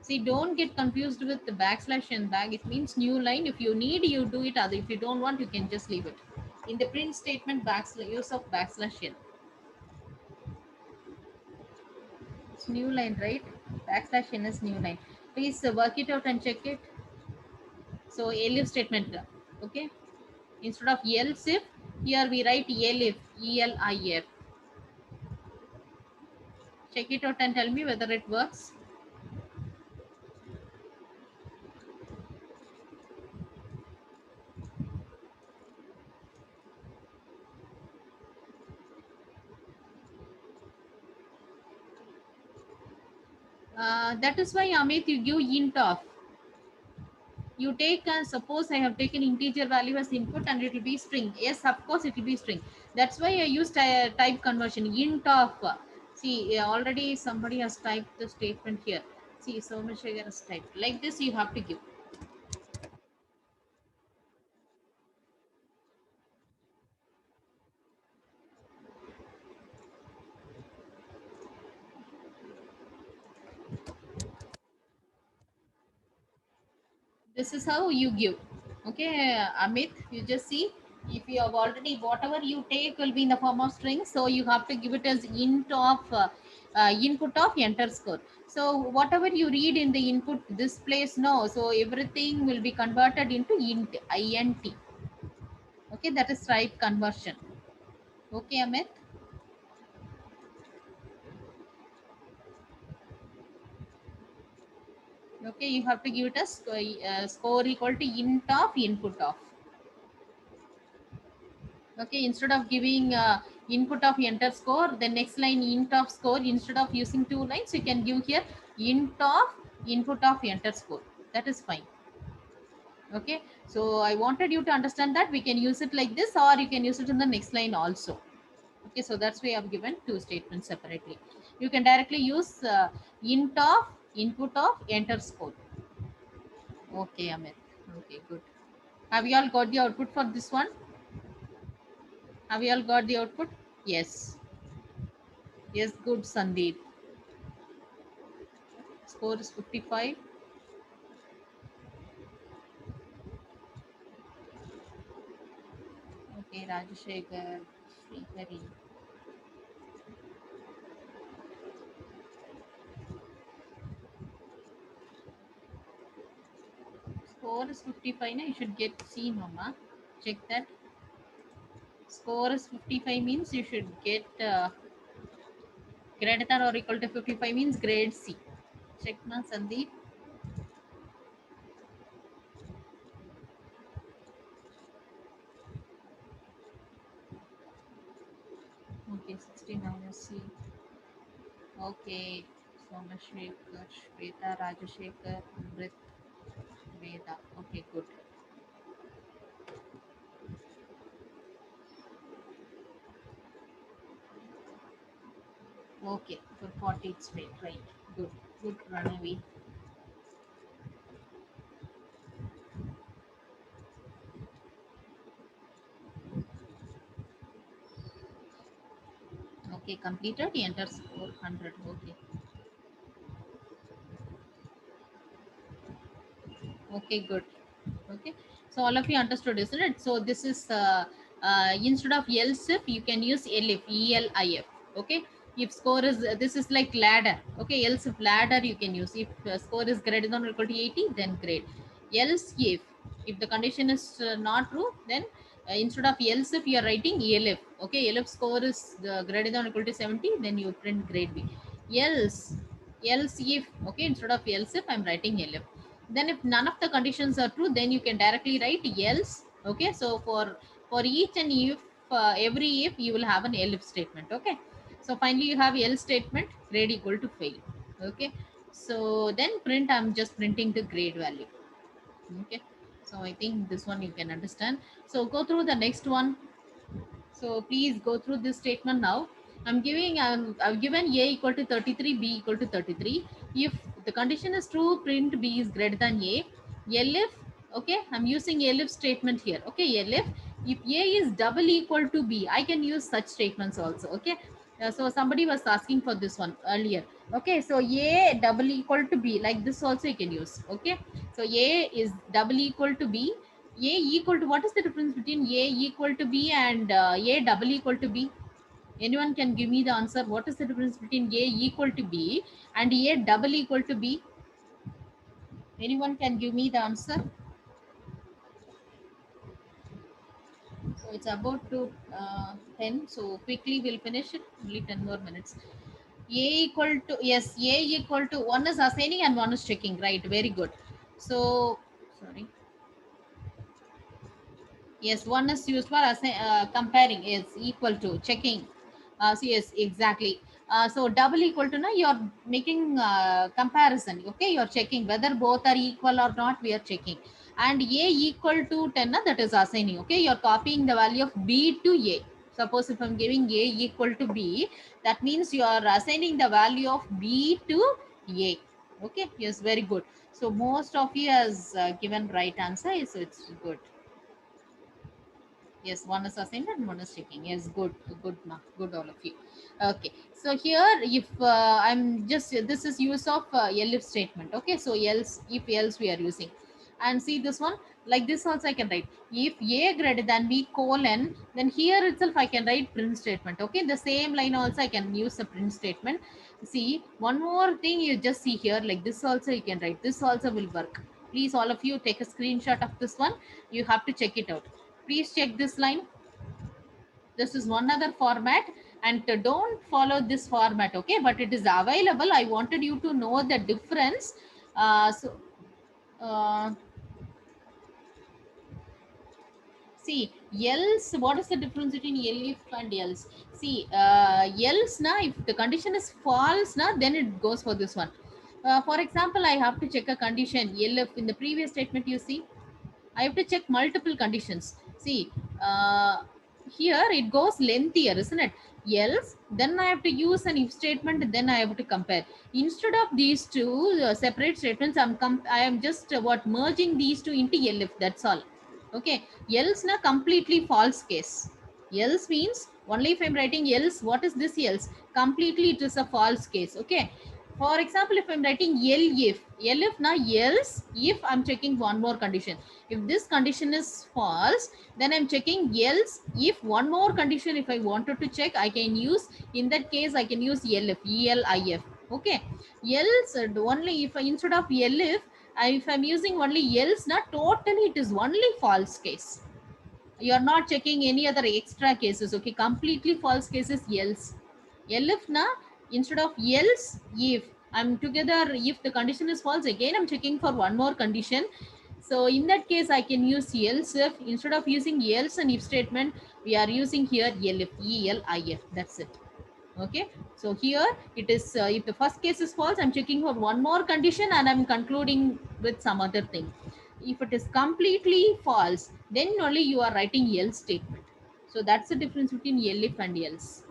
See, don't get confused with the backslash and bag. It means new line. If you need, you do it. Other, if you don't want, you can just leave it. In the print statement, backslash use of backslash n. It's new line, right? Backslash n is new line. Please work it out and check it. So elif statement. Okay. Instead of else if, here we write elif, elif. Check it out and tell me whether it works. That is why Amit, you give int of. You take suppose I have taken integer value as input and it will be string. Yes, of course it will be string. That's why I used type conversion int of. See, already somebody has typed the statement here. See, so much has typed like this. You have to give. This is how you give. Okay, Amit, you just see, if you have already whatever you take will be in the form of string, so you have to give it as int of input of enter score. So whatever you read in the input this place, no, so everything will be converted into int. Okay, that is type conversion. Okay, Amit. Okay, you have to give it a score equal to int of input of. Okay, instead of giving input of enter score, the next line int of score, instead of using two lines, you can give here int of input of enter score. That is fine. Okay, so I wanted you to understand that we can use it like this, or you can use it in the next line also. Okay, so that's why I've given two statements separately. You can directly use int of input of enter score. Okay, Amit. Okay, good. Have you all got the output for this one? Have you all got the output? Yes. Yes, good, Sandeep. Score is 55. Okay, Rajashekar, Srihari. Score is 55. Na? You should get C, Mama. Check that. Score is 55 means you should get greater than or equal to 55 means grade C. Check na, Sandeep. Okay, 69 is C. Okay. Somashekar, Shweta, Rajashekar, Amrit. data. Okay, good. Okay, for 40 straight, right. Good. Good run away. Okay, completed. He enters 400. Okay. Okay, good. Okay, so all of you understood, isn't it? So this is instead of else if you can use elif, elif. Okay, if score is this is like ladder. Okay, else if ladder you can use. If score is greater than or equal to 80, then grade. Else if the condition is not true, then instead of else if you are writing elif. Okay, elif score is greater than or equal to 70, then you print grade B. Else if, okay, instead of else if I'm writing elif. Then if none of the conditions are true, then you can directly write else. Okay, so for each and if every if you will have an elif statement. Okay, so finally you have else statement, grade equal to fail. Okay, so then print, I'm just printing the grade value. Okay, so I think this one you can understand. So go through the next one. So please go through this statement now. I've given a equal to 33, b equal to 33. If the condition is true, print b is greater than a. Elif, okay, I'm using elif statement here. Okay, elif, if a is double equal to b, I can use such statements also. Okay, so somebody was asking for this one earlier. Okay, so a double equal to b, like this also you can use. Okay, so a is double equal to b. A equal to, what is the difference between A equal to B and A double equal to B? Anyone can give me the answer. What is the difference between A equal to B and A double equal to B? Anyone can give me the answer? So it's about to 10. So quickly we'll finish it. Only 10 more minutes. A equal to, yes, A equal to, one is assigning and one is checking. Right, very good. So, sorry. Yes, one is used for comparing, is equal to checking. So yes, exactly. So double equal to, now you're making comparison. Okay, you're checking whether both are equal or not. We are checking. And a equal to 10, that is assigning. Okay, you're copying the value of b to a. Suppose if I'm giving a equal to b, that means you are assigning the value of b to a. Okay, yes, very good. So most of you has given right answer, so it's good. Yes, one is assigned and one is checking. Yes, good, good, good, all of you. Okay, so here, if I'm just, this is use of elif statement. Okay, so else, if else we are using, and see this one, like this also I can write. If a greater than b colon, then here itself I can write print statement. Okay, the same line also I can use a print statement. See, one more thing you just see here, like this also you can write. This also will work. Please, all of you, take a screenshot of this one. You have to check it out. Please check this line. This is one other format, and don't follow this format. Okay, but it is available. I wanted you to know the difference. So uh, see, else, what is the difference between elif and else? See, else na, if the condition is false na, then it goes for this one. For example, I have to check a condition elif. In the previous statement, you see, I have to check multiple conditions. See, here it goes lengthier, isn't it? Else, then I have to use an if statement, then I have to compare. Instead of these two separate statements, I am just what, merging these two into elif. That's all. Okay. Else na, completely false case. Else means only if I'm writing else. What is this else? Completely it is a false case. Okay. For example, if I'm writing elif na, else if I'm checking one more condition. If this condition is false, then I'm checking else if one more condition, if I wanted to check, I can use, in that case I can use elif, elif. Okay, else only if instead of elif, if I'm using only else, not totally it is only false case. You are not checking any other extra cases. Okay, completely false cases else. Elif na, instead of else, if I'm together, if the condition is false, again I'm checking for one more condition. So in that case, I can use else if. Instead of using else and if statement, we are using here elif, elif. That's it. Okay, so here it is, if the first case is false, I'm checking for one more condition and I'm concluding with some other thing. If it is completely false, then only you are writing else statement. So that's the difference between elif and else.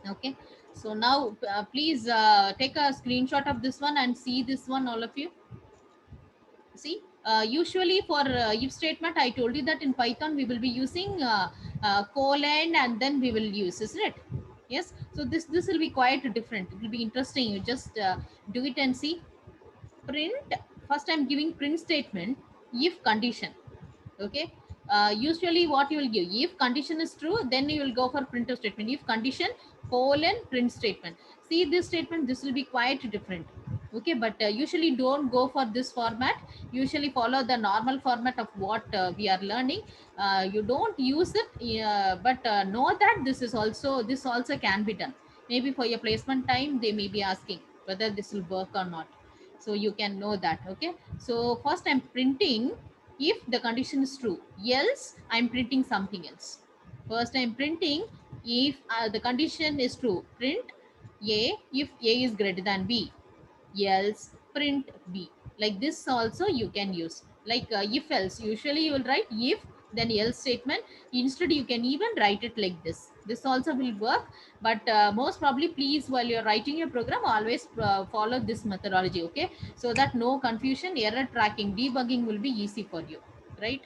Okay, so now please take a screenshot of this one and see this one, all of you. See, usually for if statement, I told you that in Python we will be using colon and then we will use, isn't it? Yes. So this will be quite different. It will be interesting. You just do it and see. Print. First, I'm giving print statement if condition. Okay. Usually what you will give, if condition is true, then you will go for printf statement. If condition colon print statement. See this statement, this will be quite different. Okay, but usually don't go for this format. Usually follow the normal format of what we are learning. You don't use it, but know that this also can be done. Maybe for your placement time they may be asking whether this will work or not, so you can know that. Okay, so first I'm printing if the condition is true, else I'm printing something else. First I'm printing if the condition is true, print a if a is greater than b, else print b. Like this also you can use, like if else, usually you will write if then else statement. Instead you can even write it like this also will work. But most probably, please, while you're writing your program, always follow this methodology. Okay, so that no confusion, error tracking, debugging will be easy for you, right?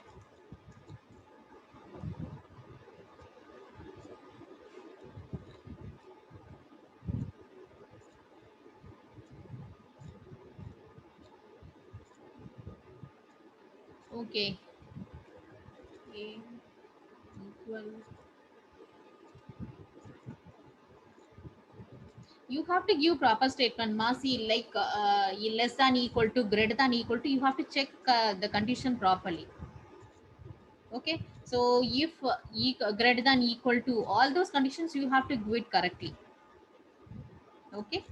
Okay. A equal, you have to give proper statement, Masi, like less than equal to, greater than equal to, you have to check the condition properly. Okay, so if greater than equal to, all those conditions you have to do it correctly. Okay.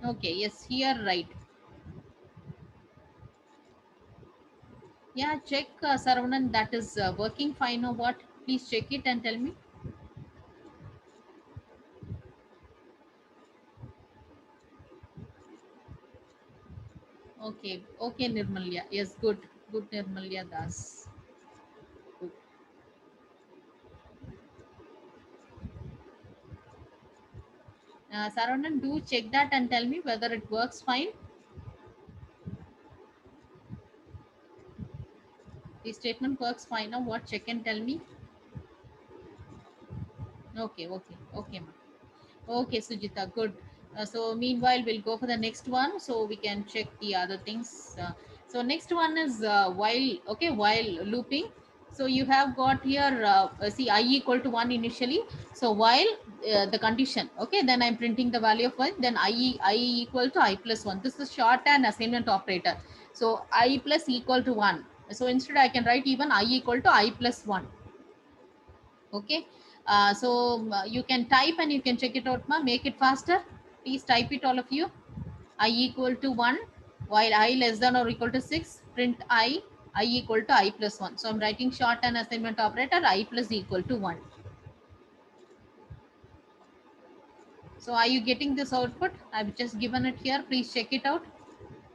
Okay, yes, here right. Yeah, check, Saravanan, that is working fine or what? Please check it and tell me. Okay, okay, Nirmalya, yes, good, good, Nirmalya Das. Good. Saravanan, do check that and tell me whether it works fine. The statement works fine or what? Check and tell me. Okay, okay, okay, ma. Okay, Sujita, good. So meanwhile, we'll go for the next one so we can check the other things. So next one is while, okay, while looping. So you have got here, see, I equal to 1 initially. So while the condition, okay, then I'm printing the value of 1, then I equal to I plus 1. This is short and assignment operator. So I plus equal to 1. So instead I can write even I equal to I plus 1. Okay, you can type and you can check it out, ma. Make it faster. Please type it, all of you. I equal to 1, while I less than or equal to 6, print I equal to I plus 1. So I'm writing short and assignment operator, I plus equal to 1. So are you getting this output? I've just given it here. Please check it out.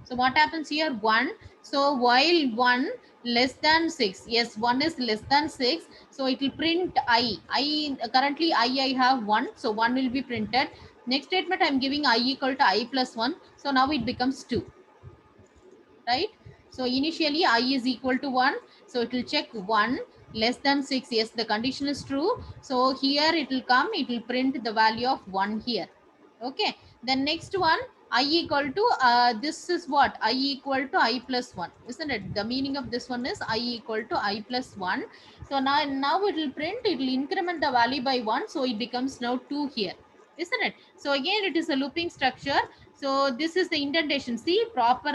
So what happens here? 1. So while 1 less than 6, yes, 1 is less than 6. So it will print I currently I have 1. So 1 will be printed. Next statement I'm giving I equal to I plus 1. So now it becomes 2, right? So initially I is equal to 1. So it will check 1 less than 6. Yes, the condition is true. So here it will come, it will print the value of 1 here. Okay, then next one, I equal to, this is what? I equal to I plus 1, isn't it? The meaning of this one is I equal to I plus 1. So now it will print, it will increment the value by 1. So it becomes now 2 here, isn't it? So again, it is a looping structure. So this is the indentation. See, proper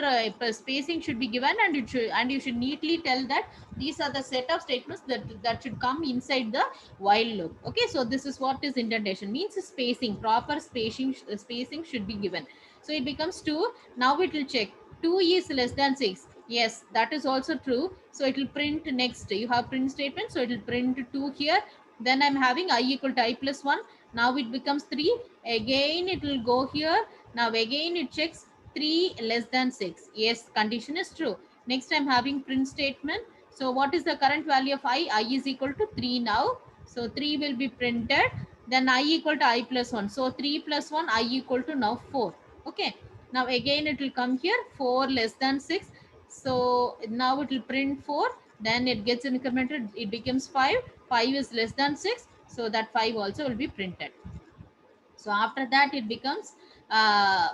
spacing should be given, and you should neatly tell that these are the set of statements that should come inside the while loop. Okay, so this is what is indentation means. Spacing, proper spacing should be given. So it becomes 2. Now it will check 2 is less than 6. Yes, that is also true. So it will print next. You have print statement, so it will print 2 here. Then I'm having I equal to I plus 1. Now it becomes 3. Again it will go here. Now again it checks 3 less than 6. Yes, condition is true. Next I'm having print statement. So what is the current value of I? I is equal to 3 now. So 3 will be printed. Then I equal to I plus 1. So 3 plus 1, I equal to now 4. Okay. Now again it will come here 4 less than 6. So now it will print 4. Then it gets incremented. It becomes 5. 5 is less than 6. So that 5 also will be printed. So after that it becomes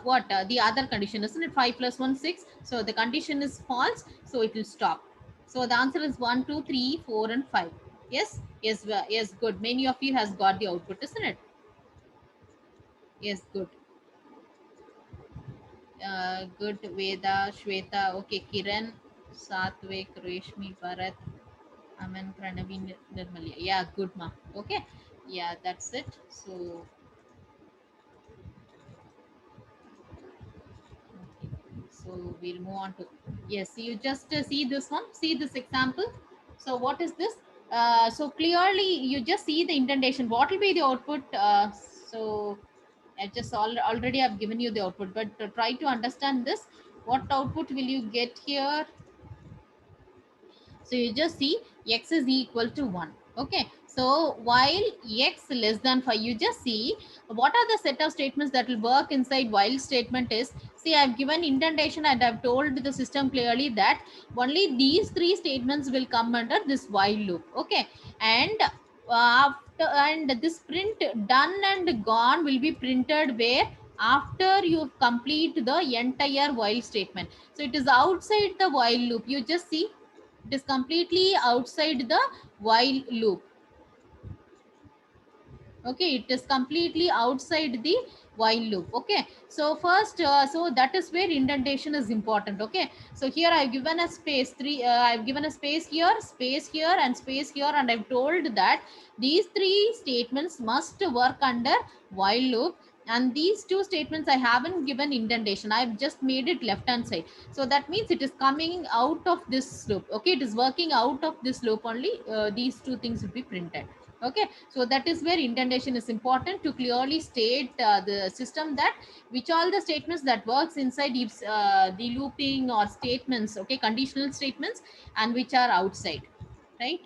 what the other condition, isn't it? 5 plus 1 6. So the condition is false, so it will stop. So the answer is 1 2 3 4 and 5. Yes, yes, yes, good. Many of you has got the output, isn't it? Yes, good. Good. Veda, Shweta, okay. Kiran, Satvik, Reshmi, Bharat, Aman, Pranavi, Nirmalia. Yeah, good, ma. Okay. Yeah, that's it. So okay. So we'll move on to, yes. You just see this one. See this example. So what is this? So clearly you just see the indentation. What will be the output? So I just already have given you the output, but try to understand this. What output will you get here? So you just see x is equal to 1. Okay. So while x less than 5, you just see what are the set of statements that will work inside while statement is, see, I've given indentation and I've told the system clearly that only these three statements will come under this while loop. Okay. And after, and this print done and gone will be printed where? After you complete the entire while statement. So it is outside the while loop. You just see it is completely outside the while loop. Okay, it is completely outside the while loop. Okay, so first so that is where indentation is important. Okay, so here I've given a space 3, I've given a space here and space here, and I've told that these three statements must work under while loop, and these two statements I haven't given indentation. I've just made it left hand side. So that means it is coming out of this loop. Okay, it is working out of this loop only. These two things will be printed. Okay, so that is where indentation is important, to clearly state the system that which all the statements that works inside if the looping or statements, okay, conditional statements, and which are outside, right?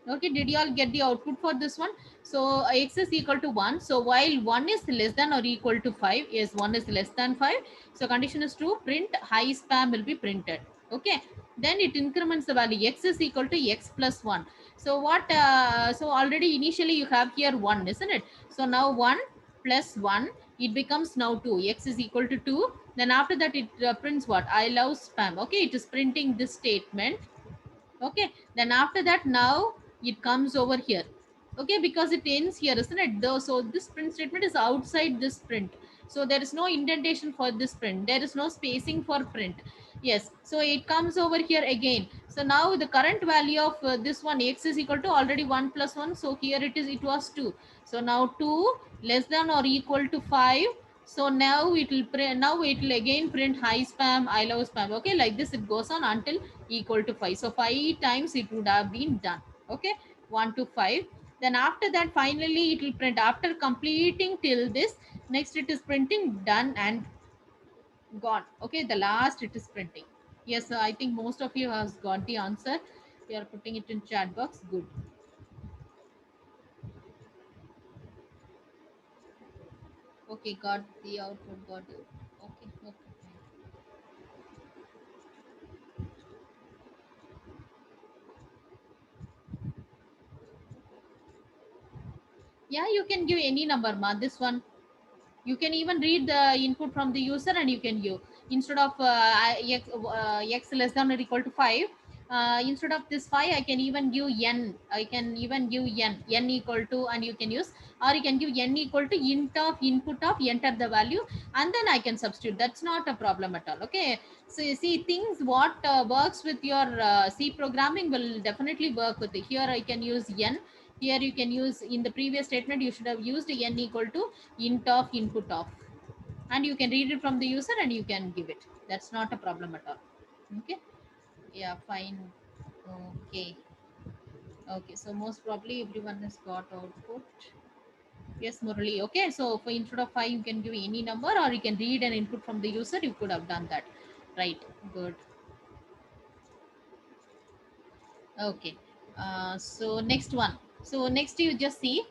Okay, did you all get the output for this one? So x is equal to 1. So while 1 is less than or equal to 5, yes, 1 is less than 5. So condition is true, print high spam will be printed. Okay, then it increments the value, x is equal to x plus 1. So what, so already initially you have here 1, isn't it? So now 1 plus 1, it becomes now 2. X is equal to 2. Then after that it prints what? I love spam. Okay, it is printing this statement. Okay, then after that now it comes over here. Okay, because it ends here, isn't it? Though, so this print statement is outside this print. So there is no indentation for this print. There is no spacing for print. Yes, so it comes over here again. So now the current value of this one, x is equal to already 1 plus 1. So here it is, it was 2. So now 2 less than or equal to 5. So now it will print, now it will again print high spam, I love spam. Okay, like this it goes on until equal to 5. So 5 times it would have been done. Okay, 1 to 5. Then after that finally it will print after completing till this. Next it is printing done and gone. Okay, the last it is printing. Yes, I think most of you has got the answer. You are putting it in chat box. Good. Okay, got the output. Got it. Okay, okay. Yeah, you can give any number, ma. This one you can even read the input from the user, and you can give, instead of x less than or equal to 5, instead of this 5 I can even give n. I can even give n equal to, and you can use, or you can give n equal to int of input of enter the value, and then I can substitute. That's not a problem at all. Okay, so you see things what works with your C programming will definitely work with it. Here I can use n. Here you can use, in the previous statement you should have used n equal to int of input of, and you can read it from the user and you can give it. That's not a problem at all. Okay, yeah, fine. Okay, okay, so most probably everyone has got output. Yes, Murali. Okay, so for instead of 5, you can give any number, or you can read an input from the user. You could have done that. Right. Good. Okay. So next one. So next you just see,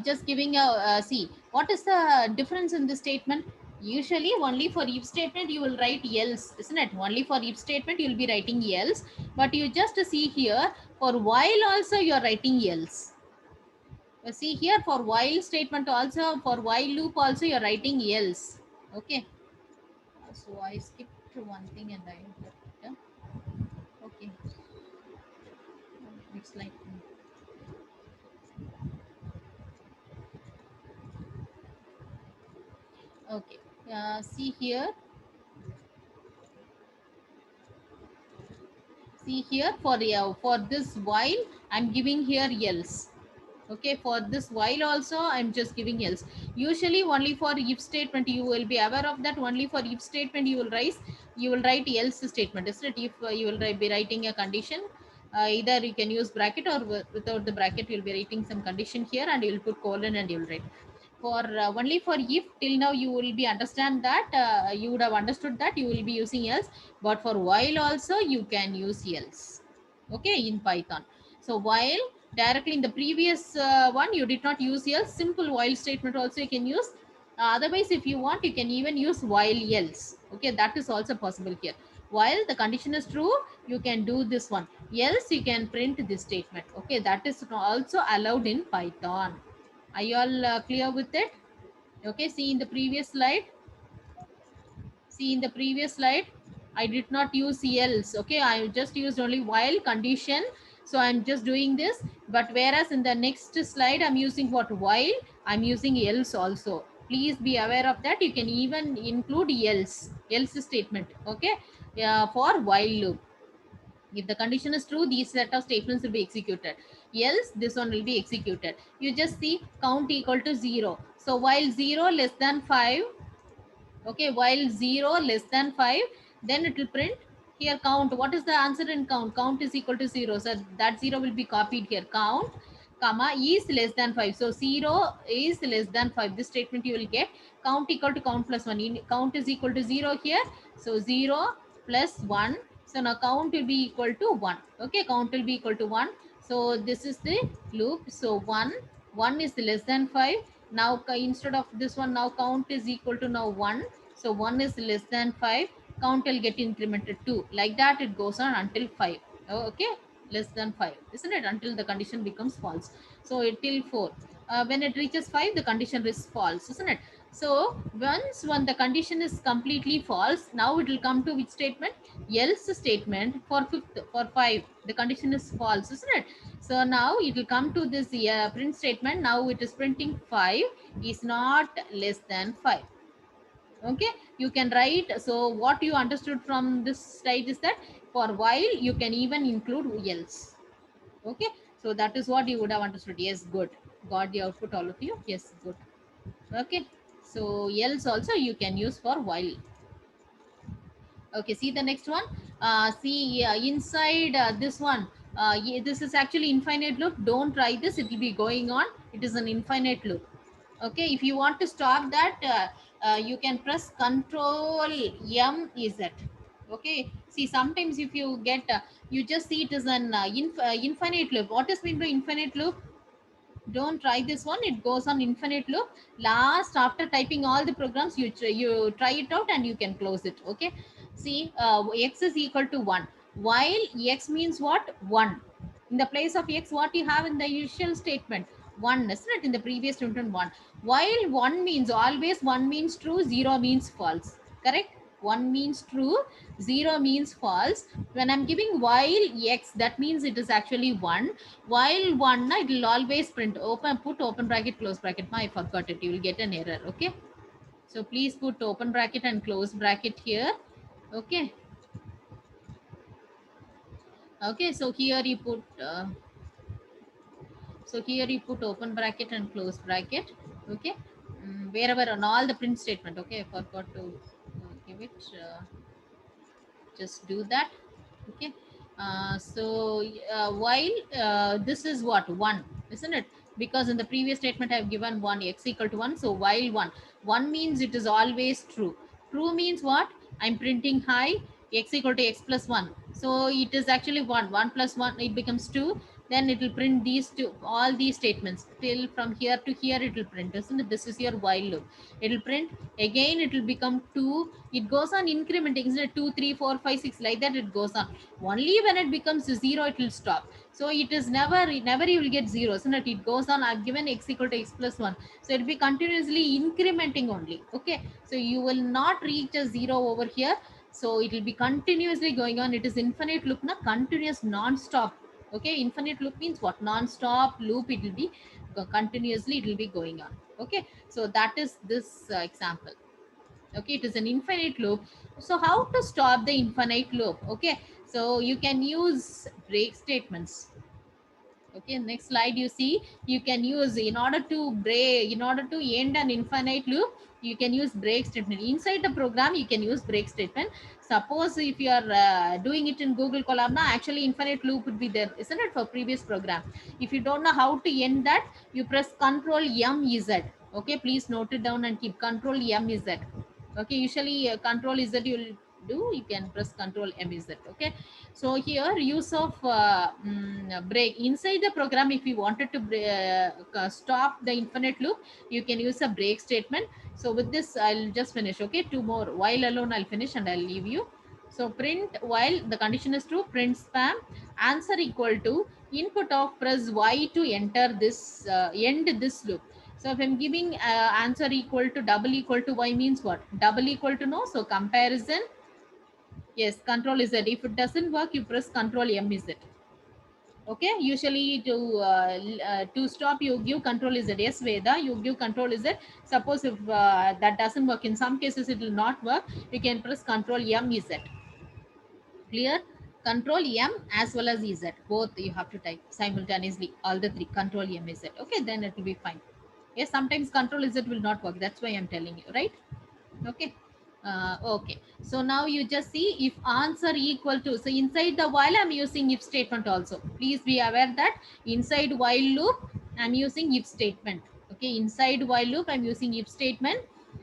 just giving a see what is the difference in this statement. Usually only for if statement you will write else, isn't it? Only for if statement you will be writing else, but you just see here for while also you are writing else. See here for while statement also, for while loop also you are writing else. Okay. So I skipped one thing and I okay. Next slide. Okay. See here. See here for this while I'm giving here else. Okay, for this while also I'm just giving else. Usually only for if statement you will be aware of that. Only for if statement you will write else statement, isn't it? If you will be writing a condition, either you can use bracket or without the bracket you'll be writing some condition here and you'll put colon and you'll write. For only for if till now you will be understand that you would have understood that you will be using else, but for while also you can use else. Okay, in Python. So while directly in the previous one you did not use else, simple while statement also you can use. Otherwise if you want you can even use while else. Okay, that is also possible here. While the condition is true you can do this one, else you can print this statement. Okay, that is also allowed in Python. Are you all clear with it? Okay, see in the previous slide. See in the previous slide, I did not use else. Okay, I just used only while condition. So I'm just doing this. But whereas in the next slide, I'm using what? While. I'm using else also. Please be aware of that. You can even include else statement. Okay, for while loop. If the condition is true, these set of statements will be executed. Else, this one will be executed. You just see count equal to 0. So while 0 less than 5, okay, while 0 less than 5, then it will print here count. What is the answer in count? Count is equal to 0. So that 0 will be copied here. Count, comma, is less than 5. So 0 is less than 5. This statement you will get. Count equal to count plus 1. Count is equal to 0 here. So 0 plus 1. So now count will be equal to 1. Okay, count will be equal to 1. So this is the loop. So 1 is less than 5. Now instead of this one, now count is equal to now 1. So 1 is less than 5. Count will get incremented 2. Like that it goes on until 5. Okay, less than 5, isn't it? Until the condition becomes false. So it till 4. When it reaches 5, the condition is false, isn't it? So once when the condition is completely false, now it will come to which statement? Else statement for fifth, for 5. The condition is false, isn't it? So now it will come to this print statement. Now it is printing 5 is not less than 5. Okay, you can write. So what you understood from this slide is that for while you can even include else. Okay, so that is what you would have understood. Yes, good. Got the output, all of you. Yes, good. Okay, so else also you can use for while. Okay, see the next one. See inside this one, this is actually infinite loop. Don't try this, it will be going on. It is an infinite loop. Okay, if you want to stop that, you can press Control M Z. Okay, see sometimes if you get you just see it is an infinite loop. What is mean by infinite loop? Don't try this one, it goes on infinite loop. Last, after typing all the programs, you try it out and you can close it. Okay, see x is equal to 1, while x means what? 1. In the place of x, what you have in the initial statement? 1, isn't it? In the previous statement, 1. While 1 means always 1 means true, 0 means false. Correct? 1 means true, 0 means false. When I'm giving while x, that means it is actually 1. While 1, it will always print open, put open bracket, close bracket. I forgot it. You will get an error. Okay. So please put open bracket and close bracket here. Okay. Okay. So here you put open bracket and close bracket. Okay. Wherever on all the print statement. Okay. I forgot to give it. Just do that. Okay. So while this is what? 1, isn't it? because in the previous statement I have given 1 x equal to 1. So while 1 means it is always true. True means what? I'm printing high x equal to x plus 1. So it is actually 1 plus 1, it becomes 2. Then it will print these two, all these statements till from here to here it will print, isn't it? This is your while loop. It will print again, it will become 2. It goes on incrementing, isn't it? 2 3 4 5 6, like that it goes on. Only when it becomes 0 it will stop. So it is never you will get 0, isn't it? It goes on. I've given x equal to x plus 1, so it will be continuously incrementing only. Okay, so you will not reach a 0 over here. So it will be continuously going on. It is infinite loop, na, continuous non-stop. Okay, infinite loop means what? Non-stop loop. It will be continuously, it will be going on. Okay, so that is this example. Okay, it is an infinite loop. So how to stop the infinite loop? Okay, so you can use break statements. Okay, next slide. You see, you can use, in order to break, in order to end an infinite loop, you can use break statement inside the program. You can use break statement. Suppose if you are doing it in Google Colab, na, actually infinite loop would be there, isn't it, for previous program? If you don't know how to end that, you press Control M Z. Okay, please note it down and keep Control M Z. Okay, usually Control Z you'll do, you can press Control M Z. Okay, so here use of break inside the program. If you wanted to stop the infinite loop, you can use a break statement. So with this I'll just finish. Okay, two more while alone I'll finish and I'll leave you. So print while the condition is true, print spam answer equal to input of press Y to enter this end this loop. So if I'm giving answer equal to double equal to Y means what? Double equal to no. So comparison. Yes, Control Z. If it doesn't work, you press Control M Z. Okay, usually to stop you give Control Z. Yes, Veda, you give Control Z. Suppose if that doesn't work, in some cases it will not work, you can press Control M Z. Clear? Control M as well as Z. Both you have to type simultaneously, all the three. Control M Z. Okay, then it will be fine. Yes, sometimes Control Z will not work. That's why I'm telling you, right? Okay. Okay, so now you just see if answer equal to, so inside the while I'm using if statement also. Please be aware that inside while loop I'm using if statement. Okay, inside while loop I'm using if statement.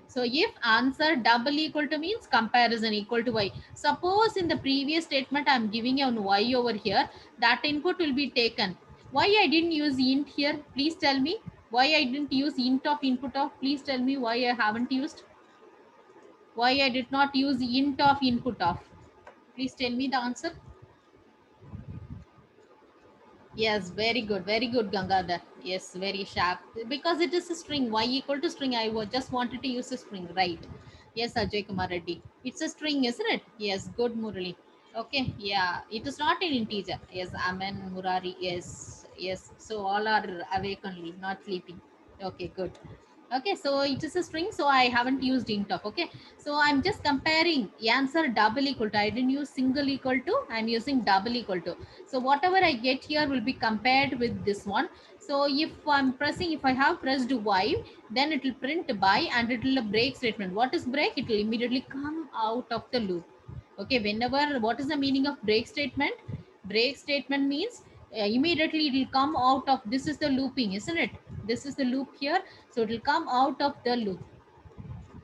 So if answer double equal to means comparison equal to Y. Suppose in the previous statement I'm giving a Y over here, that input will be taken. Why I didn't use int here? Please tell me. Why I didn't use int of input of? Please tell me why I haven't used. Why I did not use int of input of? Please tell me the answer. Yes, very good, Gangadhar. Yes, very sharp. Because it is a string. Y equal to string. Just wanted to use a string, right? Yes, Ajay Kumar Reddy. It's a string, isn't it? Yes, good, Murali. Okay, yeah. It is not an integer. Yes, Amen, Murari. Yes, yes. So all are awake only, not sleeping. Okay, good. Okay, so it is a string, so I haven't used int of. Okay, so I'm just comparing answer double equal to, I didn't use single equal to, I'm using double equal to. So whatever I get here will be compared with this one. So if I'm pressing, if I have pressed Y, then it will print by and it will break statement. What is break? It will immediately come out of the loop. Okay, whenever, what is the meaning of break statement? Break statement means immediately it will come out of, this is the looping, isn't it? This is the loop here, so it will come out of the loop.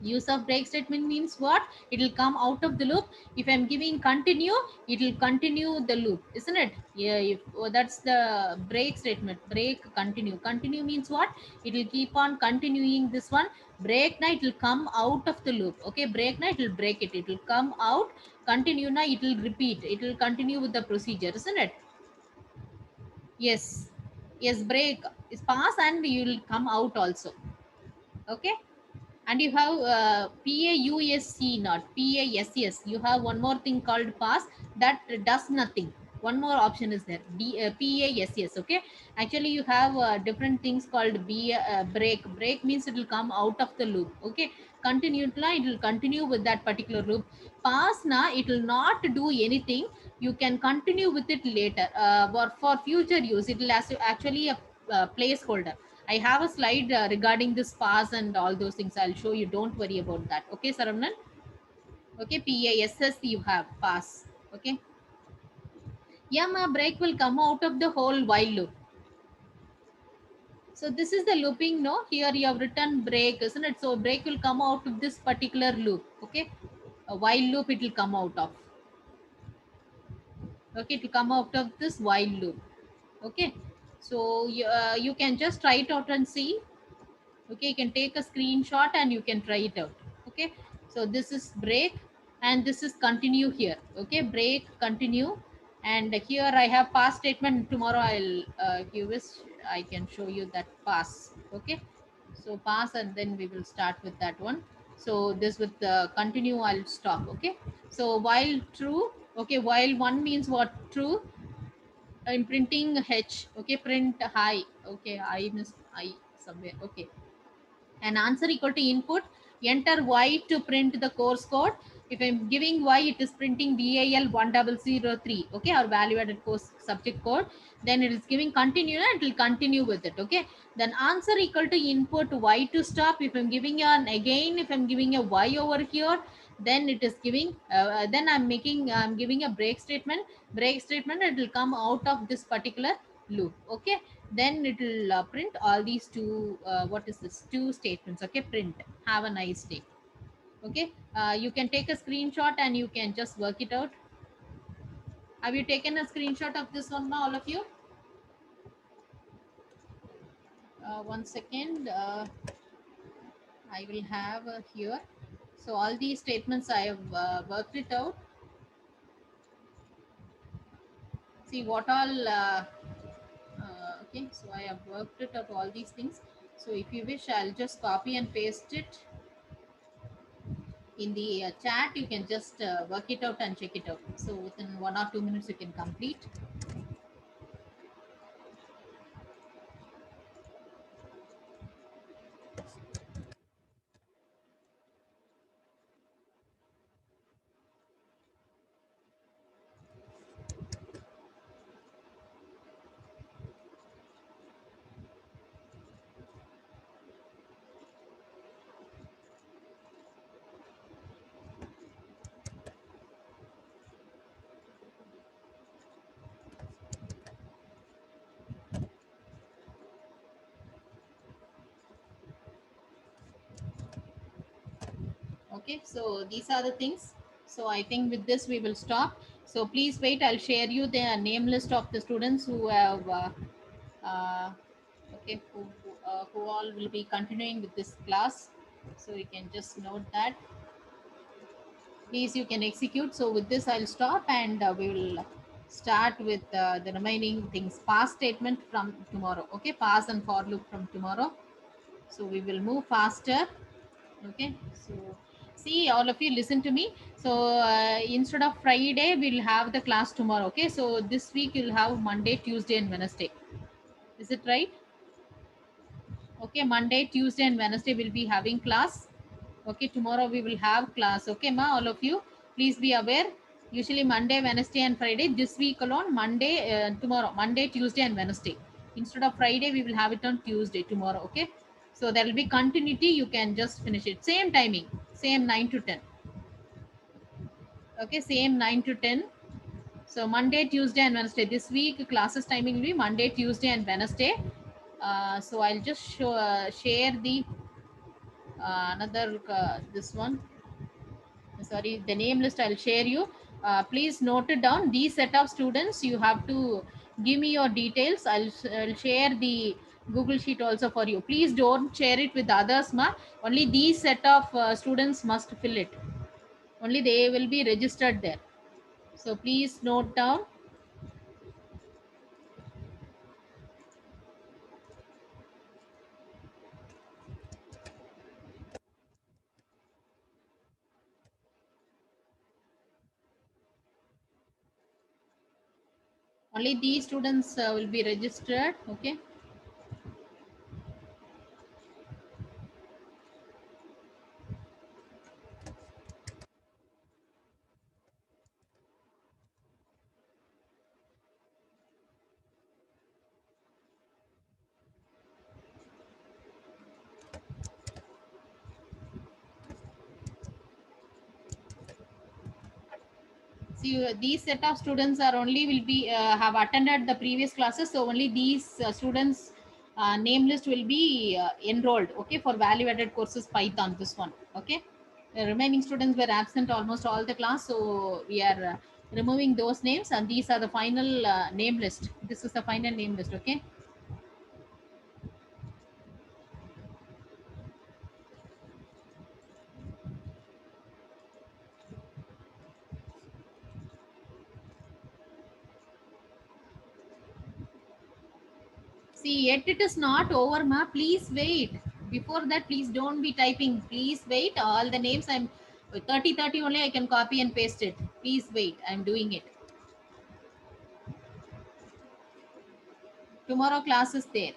Use of break statement means what? It will come out of the loop. If I'm giving continue, it will continue the loop, isn't it? Yeah, if, oh, that's the break statement. Break, continue. Continue means what? It will keep on continuing this one. Break now, it will come out of the loop. Okay, break now, it will break it. It will come out. Continue now, it will repeat. It will continue with the procedure, isn't it? Yes. Yes, break is pass and you will come out also. Okay. And you have PAUSC, not PASS. You have one more thing called pass that does nothing. One more option is there, PASS. Okay, actually you have different things called break. Break means it will come out of the loop. Okay, continue now, it will continue with that particular loop. Pass na, it will not do anything. You can continue with it later, or for future use it will actually a placeholder. I have a slide regarding this pass and all those things. I'll show you. Don't worry about that. Okay, Saravnan? Okay, PASS you have pass. Okay. Yeah, ma break will come out of the whole while loop. So this is the looping. No, here you have written break, isn't it? So break will come out of this particular loop. Okay, a while loop it will come out of. Okay, it will come out of this while loop. Okay, so you can just try it out and see. Okay, you can take a screenshot and you can try it out. Okay, so this is break and this is continue here. Okay, break, continue, and here I have pass statement. Tomorrow I'll if you wish I can show you that pass. Okay, so pass and then we will start with that one. So this with the continue I'll stop. Okay, so while true. Okay, while one means what? True. I'm printing h. Okay, print high. Okay, I missed I somewhere. Okay, and answer equal to input, enter y to print the course code. If I'm giving y, it is printing val 1003. Okay, or value added course subject code. Then it is giving continue and it will continue with it. Okay, then answer equal to input y to stop. If I'm giving an again, if I'm giving a y over here, then it is giving then I'm giving a break statement, it will come out of this particular loop. Okay, then it will print all these two what is this, two statements. Okay, print. Have a nice day. Okay, you can take a screenshot and you can just work it out. Have you taken a screenshot of this one, all of you? One second, I will have here. So all these statements I have worked it out. See what all okay, so I have worked it out, all these things. So if you wish, I'll just copy and paste it in the chat. You can just work it out and check it out. So within 1 or 2 minutes you can complete. Okay, so these are the things. So I think with this we will stop. So please wait, I'll share you the name list of the students who have uh, okay, who all will be continuing with this class. So you can just note that. Please, you can execute. So with this I'll stop and we will start with the remaining things. Pass statement from tomorrow. Okay, pass and for loop from tomorrow. So we will move faster. Okay, so see, all of you listen to me. So instead of Friday we'll have the class tomorrow. Okay, so this week you'll have Monday, Tuesday and Wednesday. Is it right? Okay, Monday, Tuesday and Wednesday will be having class. Okay, tomorrow we will have class. Okay, ma, all of you, please be aware. Usually Monday, Wednesday and Friday. This week alone, Monday, tomorrow, Monday, Tuesday and Wednesday. Instead of Friday, we will have it on Tuesday, tomorrow. Okay, so there will be continuity. You can just finish it. Same timing, same 9 to 10. Okay, same 9 to 10. So Monday, Tuesday and Wednesday. This week classes timing will be Monday, Tuesday and Wednesday. So I'll just share the another this one. Sorry, the name list I'll share you. Please note it down. These set of students, you have to give me your details. I'll share the Google Sheet also for you. Please don't share it with others, ma. Only these set of students must fill it. Only they will be registered there. So please note down. Only these students will be registered. Okay. See, these set of students are only will be have attended the previous classes. So only these students name list will be enrolled, okay, for value added courses Python, this one, okay. The remaining students were absent almost all the class, so we are removing those names, and these are the final name list. This is the final name list, okay. See, yet it is not over, ma, please wait. Before that, please don't be typing, please wait. All the names I'm 30 only, I can copy and paste it. Please wait, I'm doing it. Tomorrow class is there.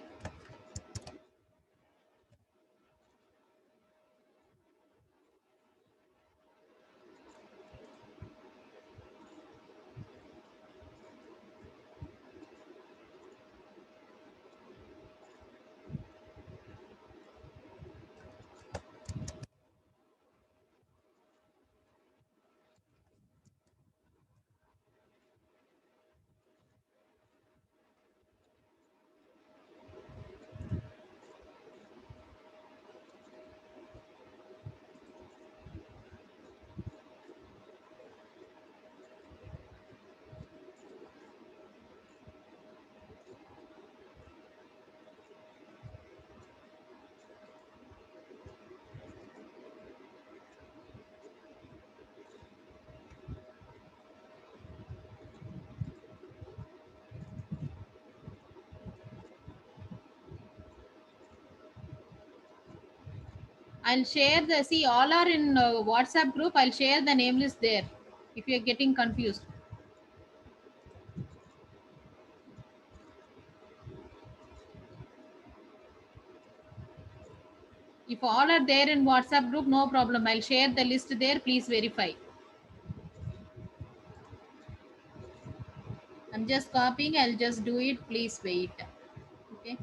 I'll share the, see, all are in WhatsApp group. I'll share the name list there. If you're getting confused, if all are there in WhatsApp group, no problem. I'll share the list there. Please verify. I'm just copying. I'll just do it. Please wait. Okay.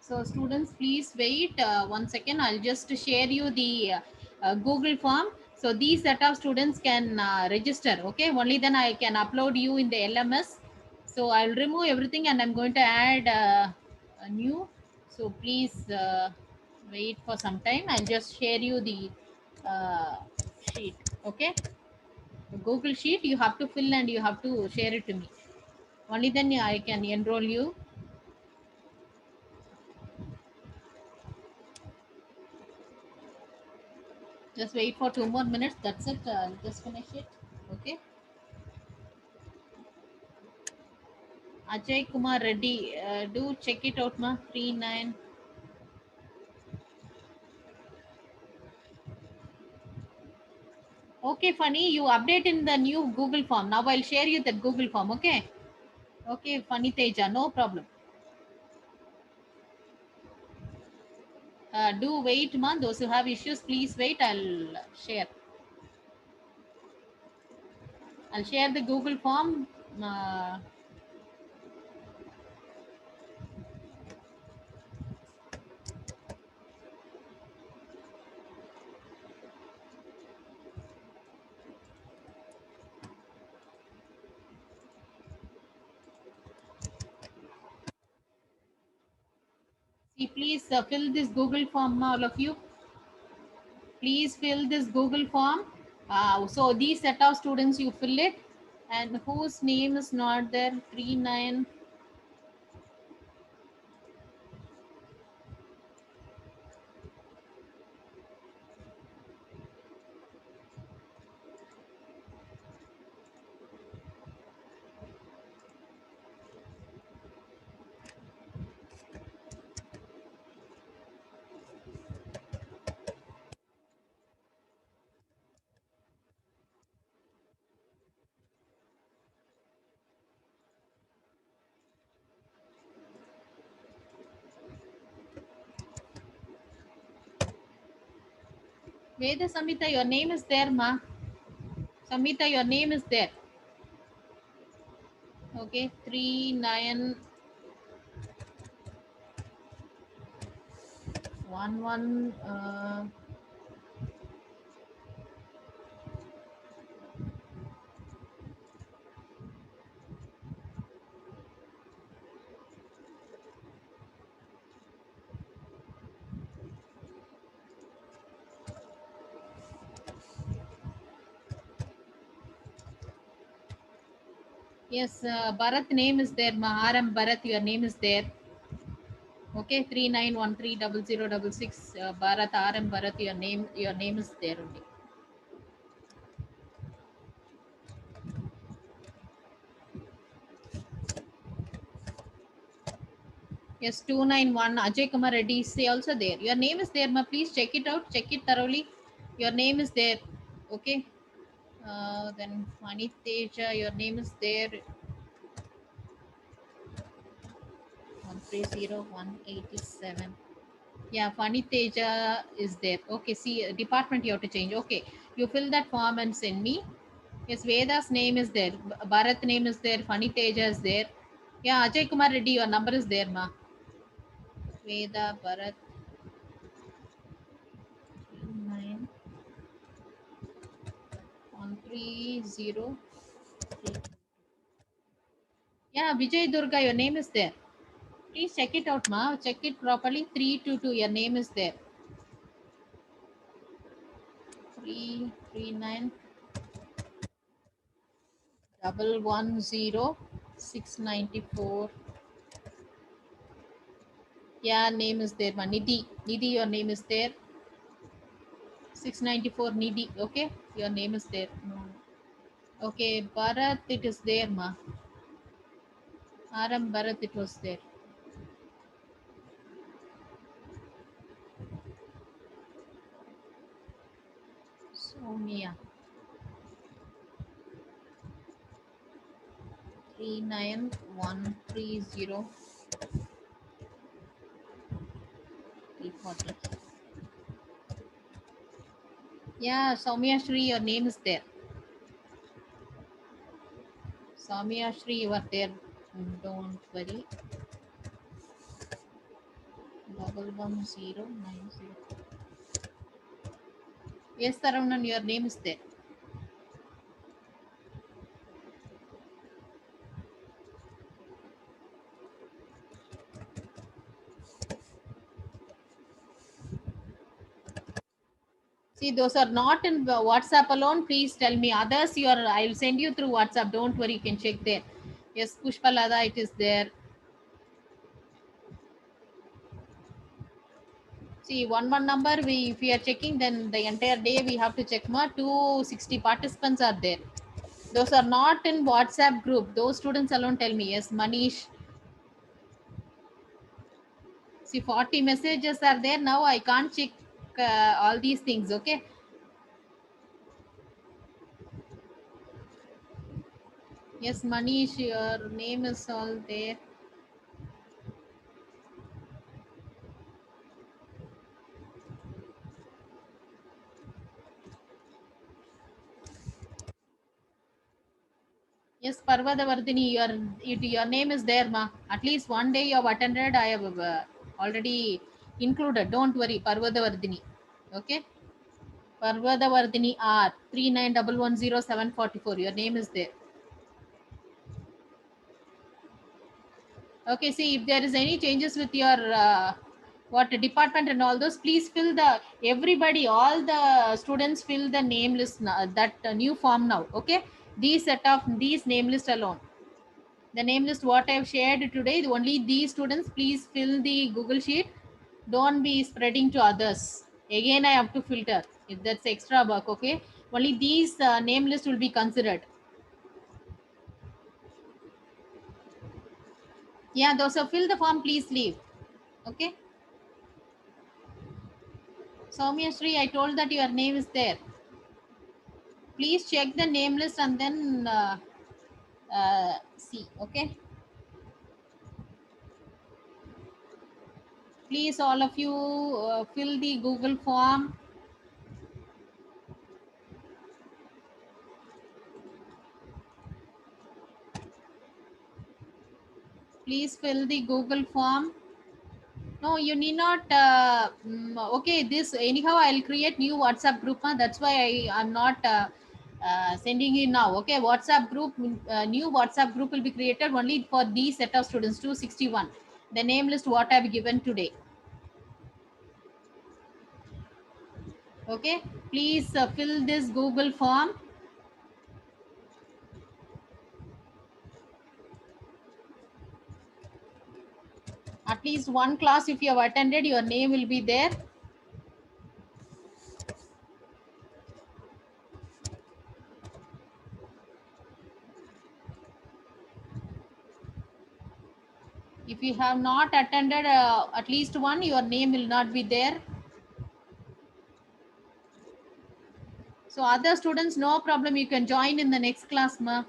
So students, please wait 1 second. I'll just share you the Google form. So these set of students can register. Okay, only then I can upload you in the LMS. So I'll remove everything and I'm going to add a new. So please wait for some time. I'll just share you the uh, sheet. Okay, Google sheet you have to fill and you have to share it to me. Only then I can enroll you. Just wait for 2 more minutes. That's it. I'll just finish it. Okay. Ajay Kumar Reddy, do check it out, ma. 39. Okay, funny. You update in the new Google form. Now I'll share you that Google form. Okay. Okay, funny Teja. No problem. Do wait, ma. Those who have issues, please wait. I'll share. I'll share the Google form. Uh, See, please fill this Google form, all of you. Please fill this Google form. So these set of students, you fill it. And whose name is not there? 39. Veda Samita, your name is there, ma. Samita, your name is there. Okay, 3911. Yes, Bharat name is there, ma. RM Bharat, your name is there. Okay, 39130066. Bharat RM Bharat, your name is there only. Yes, 291 Ajay Kumar Reddy is also there. Your name is there, ma. Please check it out. Check it thoroughly. Your name is there. Okay. Then Manit Teja, your name is there. 130187. Yeah, Funny Teja is there. Okay, see, department you have to change. Okay, you fill that form and send me. Yes, Veda's name is there. Bharat name is there. Funny Teja is there. Yeah, Ajay Kumar Reddy, your number is there, ma. Veda, Bharat, 9130. Yeah, Vijay Durga, your name is there. Please check it out, ma. Check it properly. 322, your name is there. 339 110 694. Yeah, name is there, ma. Nidhi. Nidhi, your name is there. 694 Nidhi. Okay, your name is there. No. Okay, Bharat, it is there, ma. RM Bharat, it was there. Soumya. 39130. Yeah, Soumya Shri, your name is there. Soumya Shri, you are there. Don't worry. 11090. Yes, Taranan, your name is there. See, those are not in WhatsApp alone. Please tell me others. I'll send you through WhatsApp. Don't worry, you can check there. Yes, Pushpalada, it is there. See, one number. If we are checking, then the entire day we have to check. 260 participants are there. Those are not in WhatsApp group. Those students alone tell me. Yes, Manish. See, 40 messages are there. Now I can't check all these things. Okay. Yes, Manish, your name is all there. Yes, Parvadavardhini, your name is there, ma. At least one day you have attended. I have already included. Don't worry, Parvadavardhini. Okay, Parvadavardhini R 39110744. Your name is there. Okay, see if there is any changes with your what department and all those, please fill the everybody, all the students fill the name list that new form now. Okay, these set of these name list alone. The name list what I've shared today, only these students please fill the Google Sheet. Don't be spreading to others. Again, I have to filter if that's extra work. Okay, only these name list will be considered. Yeah, those who fill the form, please leave. Okay. Soumya Shri, I told that your name is there. Please check the name list and then see. Okay. Please, all of you, fill the Google form. Please fill the Google form. No, you need not. Okay, this anyhow. I'll create new WhatsApp group. That's why I'm not sending you now. Okay, WhatsApp group. New WhatsApp group will be created only for these set of students. 261. The name list what I've given today. Okay, please fill this Google form. At least one class, if you have attended, your name will be there. If you have not attended at least one, your name will not be there. So other students, no problem. You can join in the next class, ma.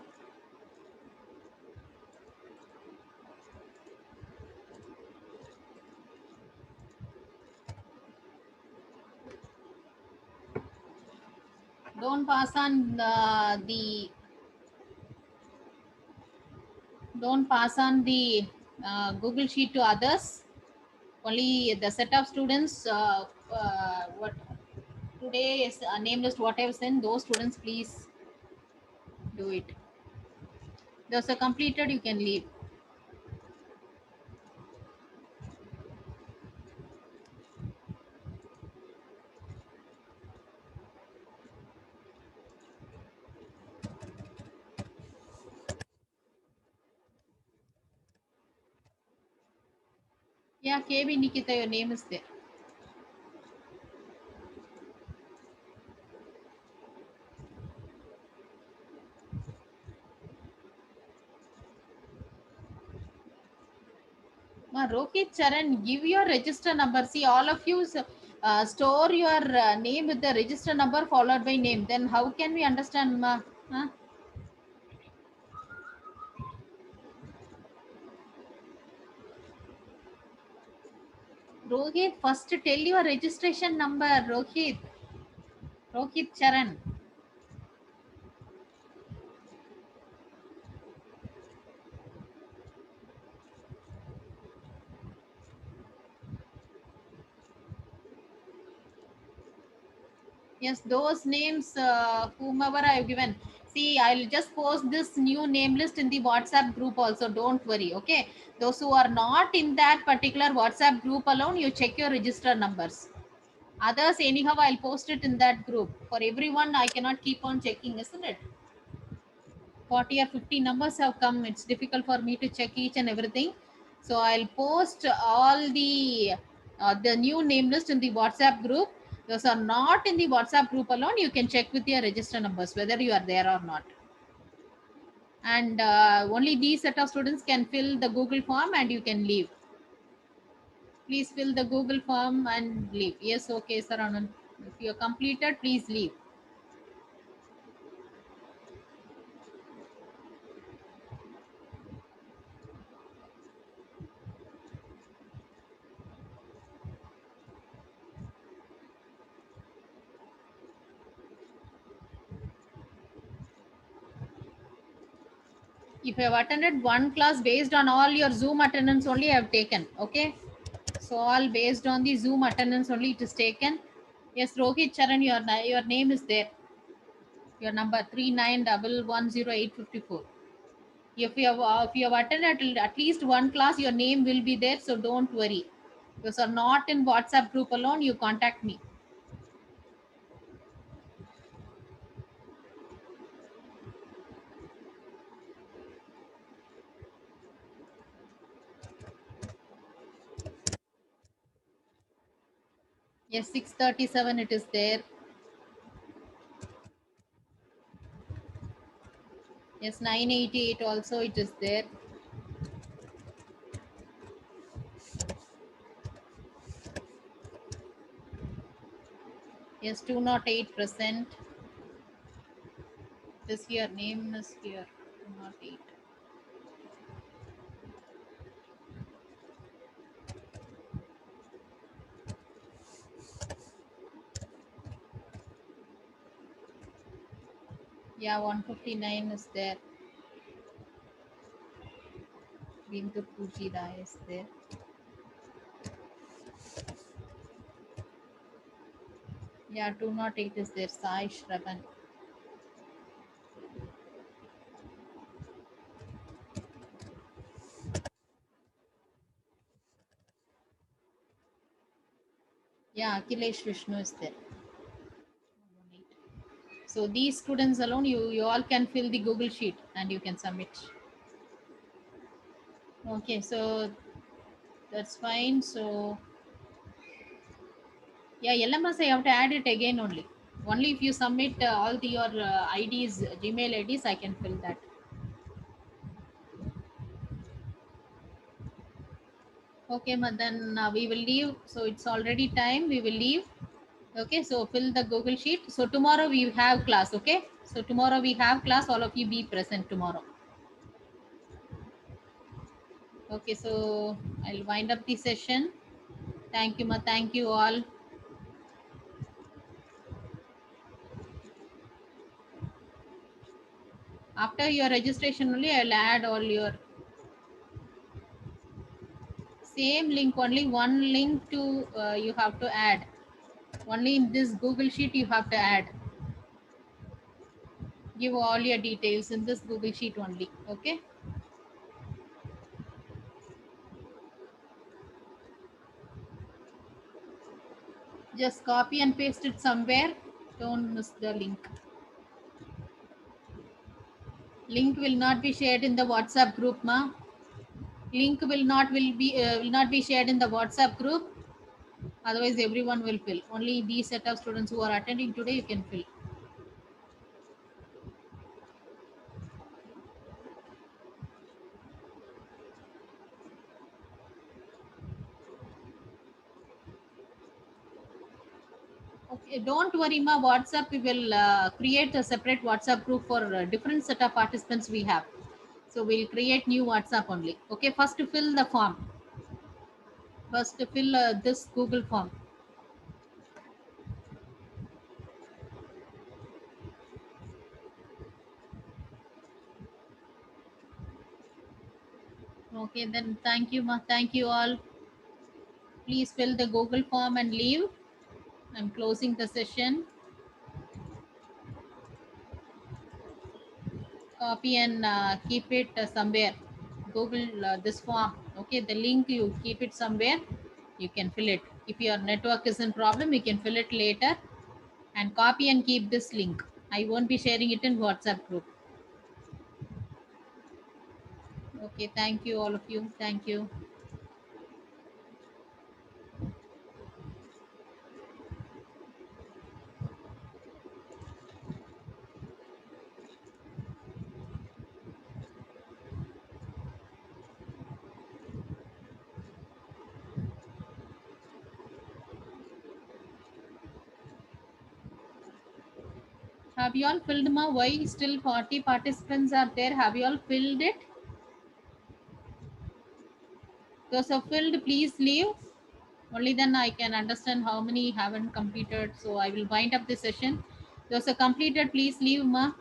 Don't pass on the don't pass on the Google Sheet to others. Only the set of students. What today is name list. What I've sent. Those students, please do it. Those are completed. You can leave. Yeah, KB Nikita, your name is there. Ma, Rohit Charan, give your register number. See, all of you store your name with the register number followed by name. Then how can we understand, ma? Huh? Rohit, first tell your registration number. Rohit Charan. Yes, those names, whomever I have given. See, I'll just post this new name list in the WhatsApp group also. Don't worry. Okay. Those who are not in that particular WhatsApp group alone, you check your register numbers. Others, anyhow, I'll post it in that group. For everyone, I cannot keep on checking, isn't it? 40 or 50 numbers have come. It's difficult for me to check each and everything. So I'll post all the new name list in the WhatsApp group. Those are not in the WhatsApp group alone. You can check with your register numbers whether you are there or not. And only these set of students can fill the Google form and you can leave. Please fill the Google form and leave. Yes, okay, sir. Anand. If you are completed, please leave. If you have attended one class based on all your Zoom attendance only, I have taken. Okay. So all based on the Zoom attendance only it is taken. Yes, Rohit Charan, your name is there. Your number 39110854. If you have attended at least one class, your name will be there. So don't worry. Those are not in WhatsApp group alone. You contact me. Yes, 637 it is there. Yes, 988 also it is there. Yes, 208%. This your name is here. 208. Yeah, 159 is there. Bindu Pujida is there. Yeah, 208 is there. Sai Shravan. Yeah, Akhilesh Vishnu is there. 118. So these students alone, you all can fill the Google sheet and you can submit. Okay, so that's fine. So yeah, LMS I have to add it again only. Only if you submit all your IDs, Gmail IDs, I can fill that. Okay, but then we will leave. So it's already time. We will leave. Okay, so fill the Google sheet. So tomorrow we have class. Okay, so tomorrow we have class. All of you be present tomorrow. Okay, so I'll wind up the session. Thank you, ma. Thank you all. After your registration only, I'll add all your same link. Only one link to you have to add. Only in this Google sheet you have to add. Give all your details in this Google sheet only. Okay. Just copy and paste it somewhere. Don't miss the link. Link will not be shared in the WhatsApp group, ma. Link will not be shared in the WhatsApp group. Otherwise, everyone will fill. Only these set of students who are attending today you can fill. Okay, don't worry, ma. WhatsApp we will create a separate WhatsApp group for different set of participants we have. So we'll create new WhatsApp only. Okay, first to fill the form. First to fill this Google form. Okay, then thank you, ma. Thank you all. Please fill the Google form and leave. I'm closing the session. copy and keep it somewhere. Google this form. Okay, the link you keep it somewhere. You can fill it. If your network is in problem, you can fill it later and copy and keep this link. I won't be sharing it in WhatsApp group. Okay, thank you, all of you. Thank you. Have you all filled ma? Why still 40 participants are there? Have you all filled it? Those who filled, please leave. Only then I can understand how many haven't completed. So I will wind up the session. Those who completed, please leave ma.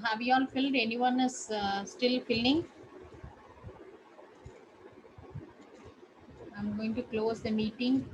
Have you all filled? Anyone is still filling? I'm going to close the meeting.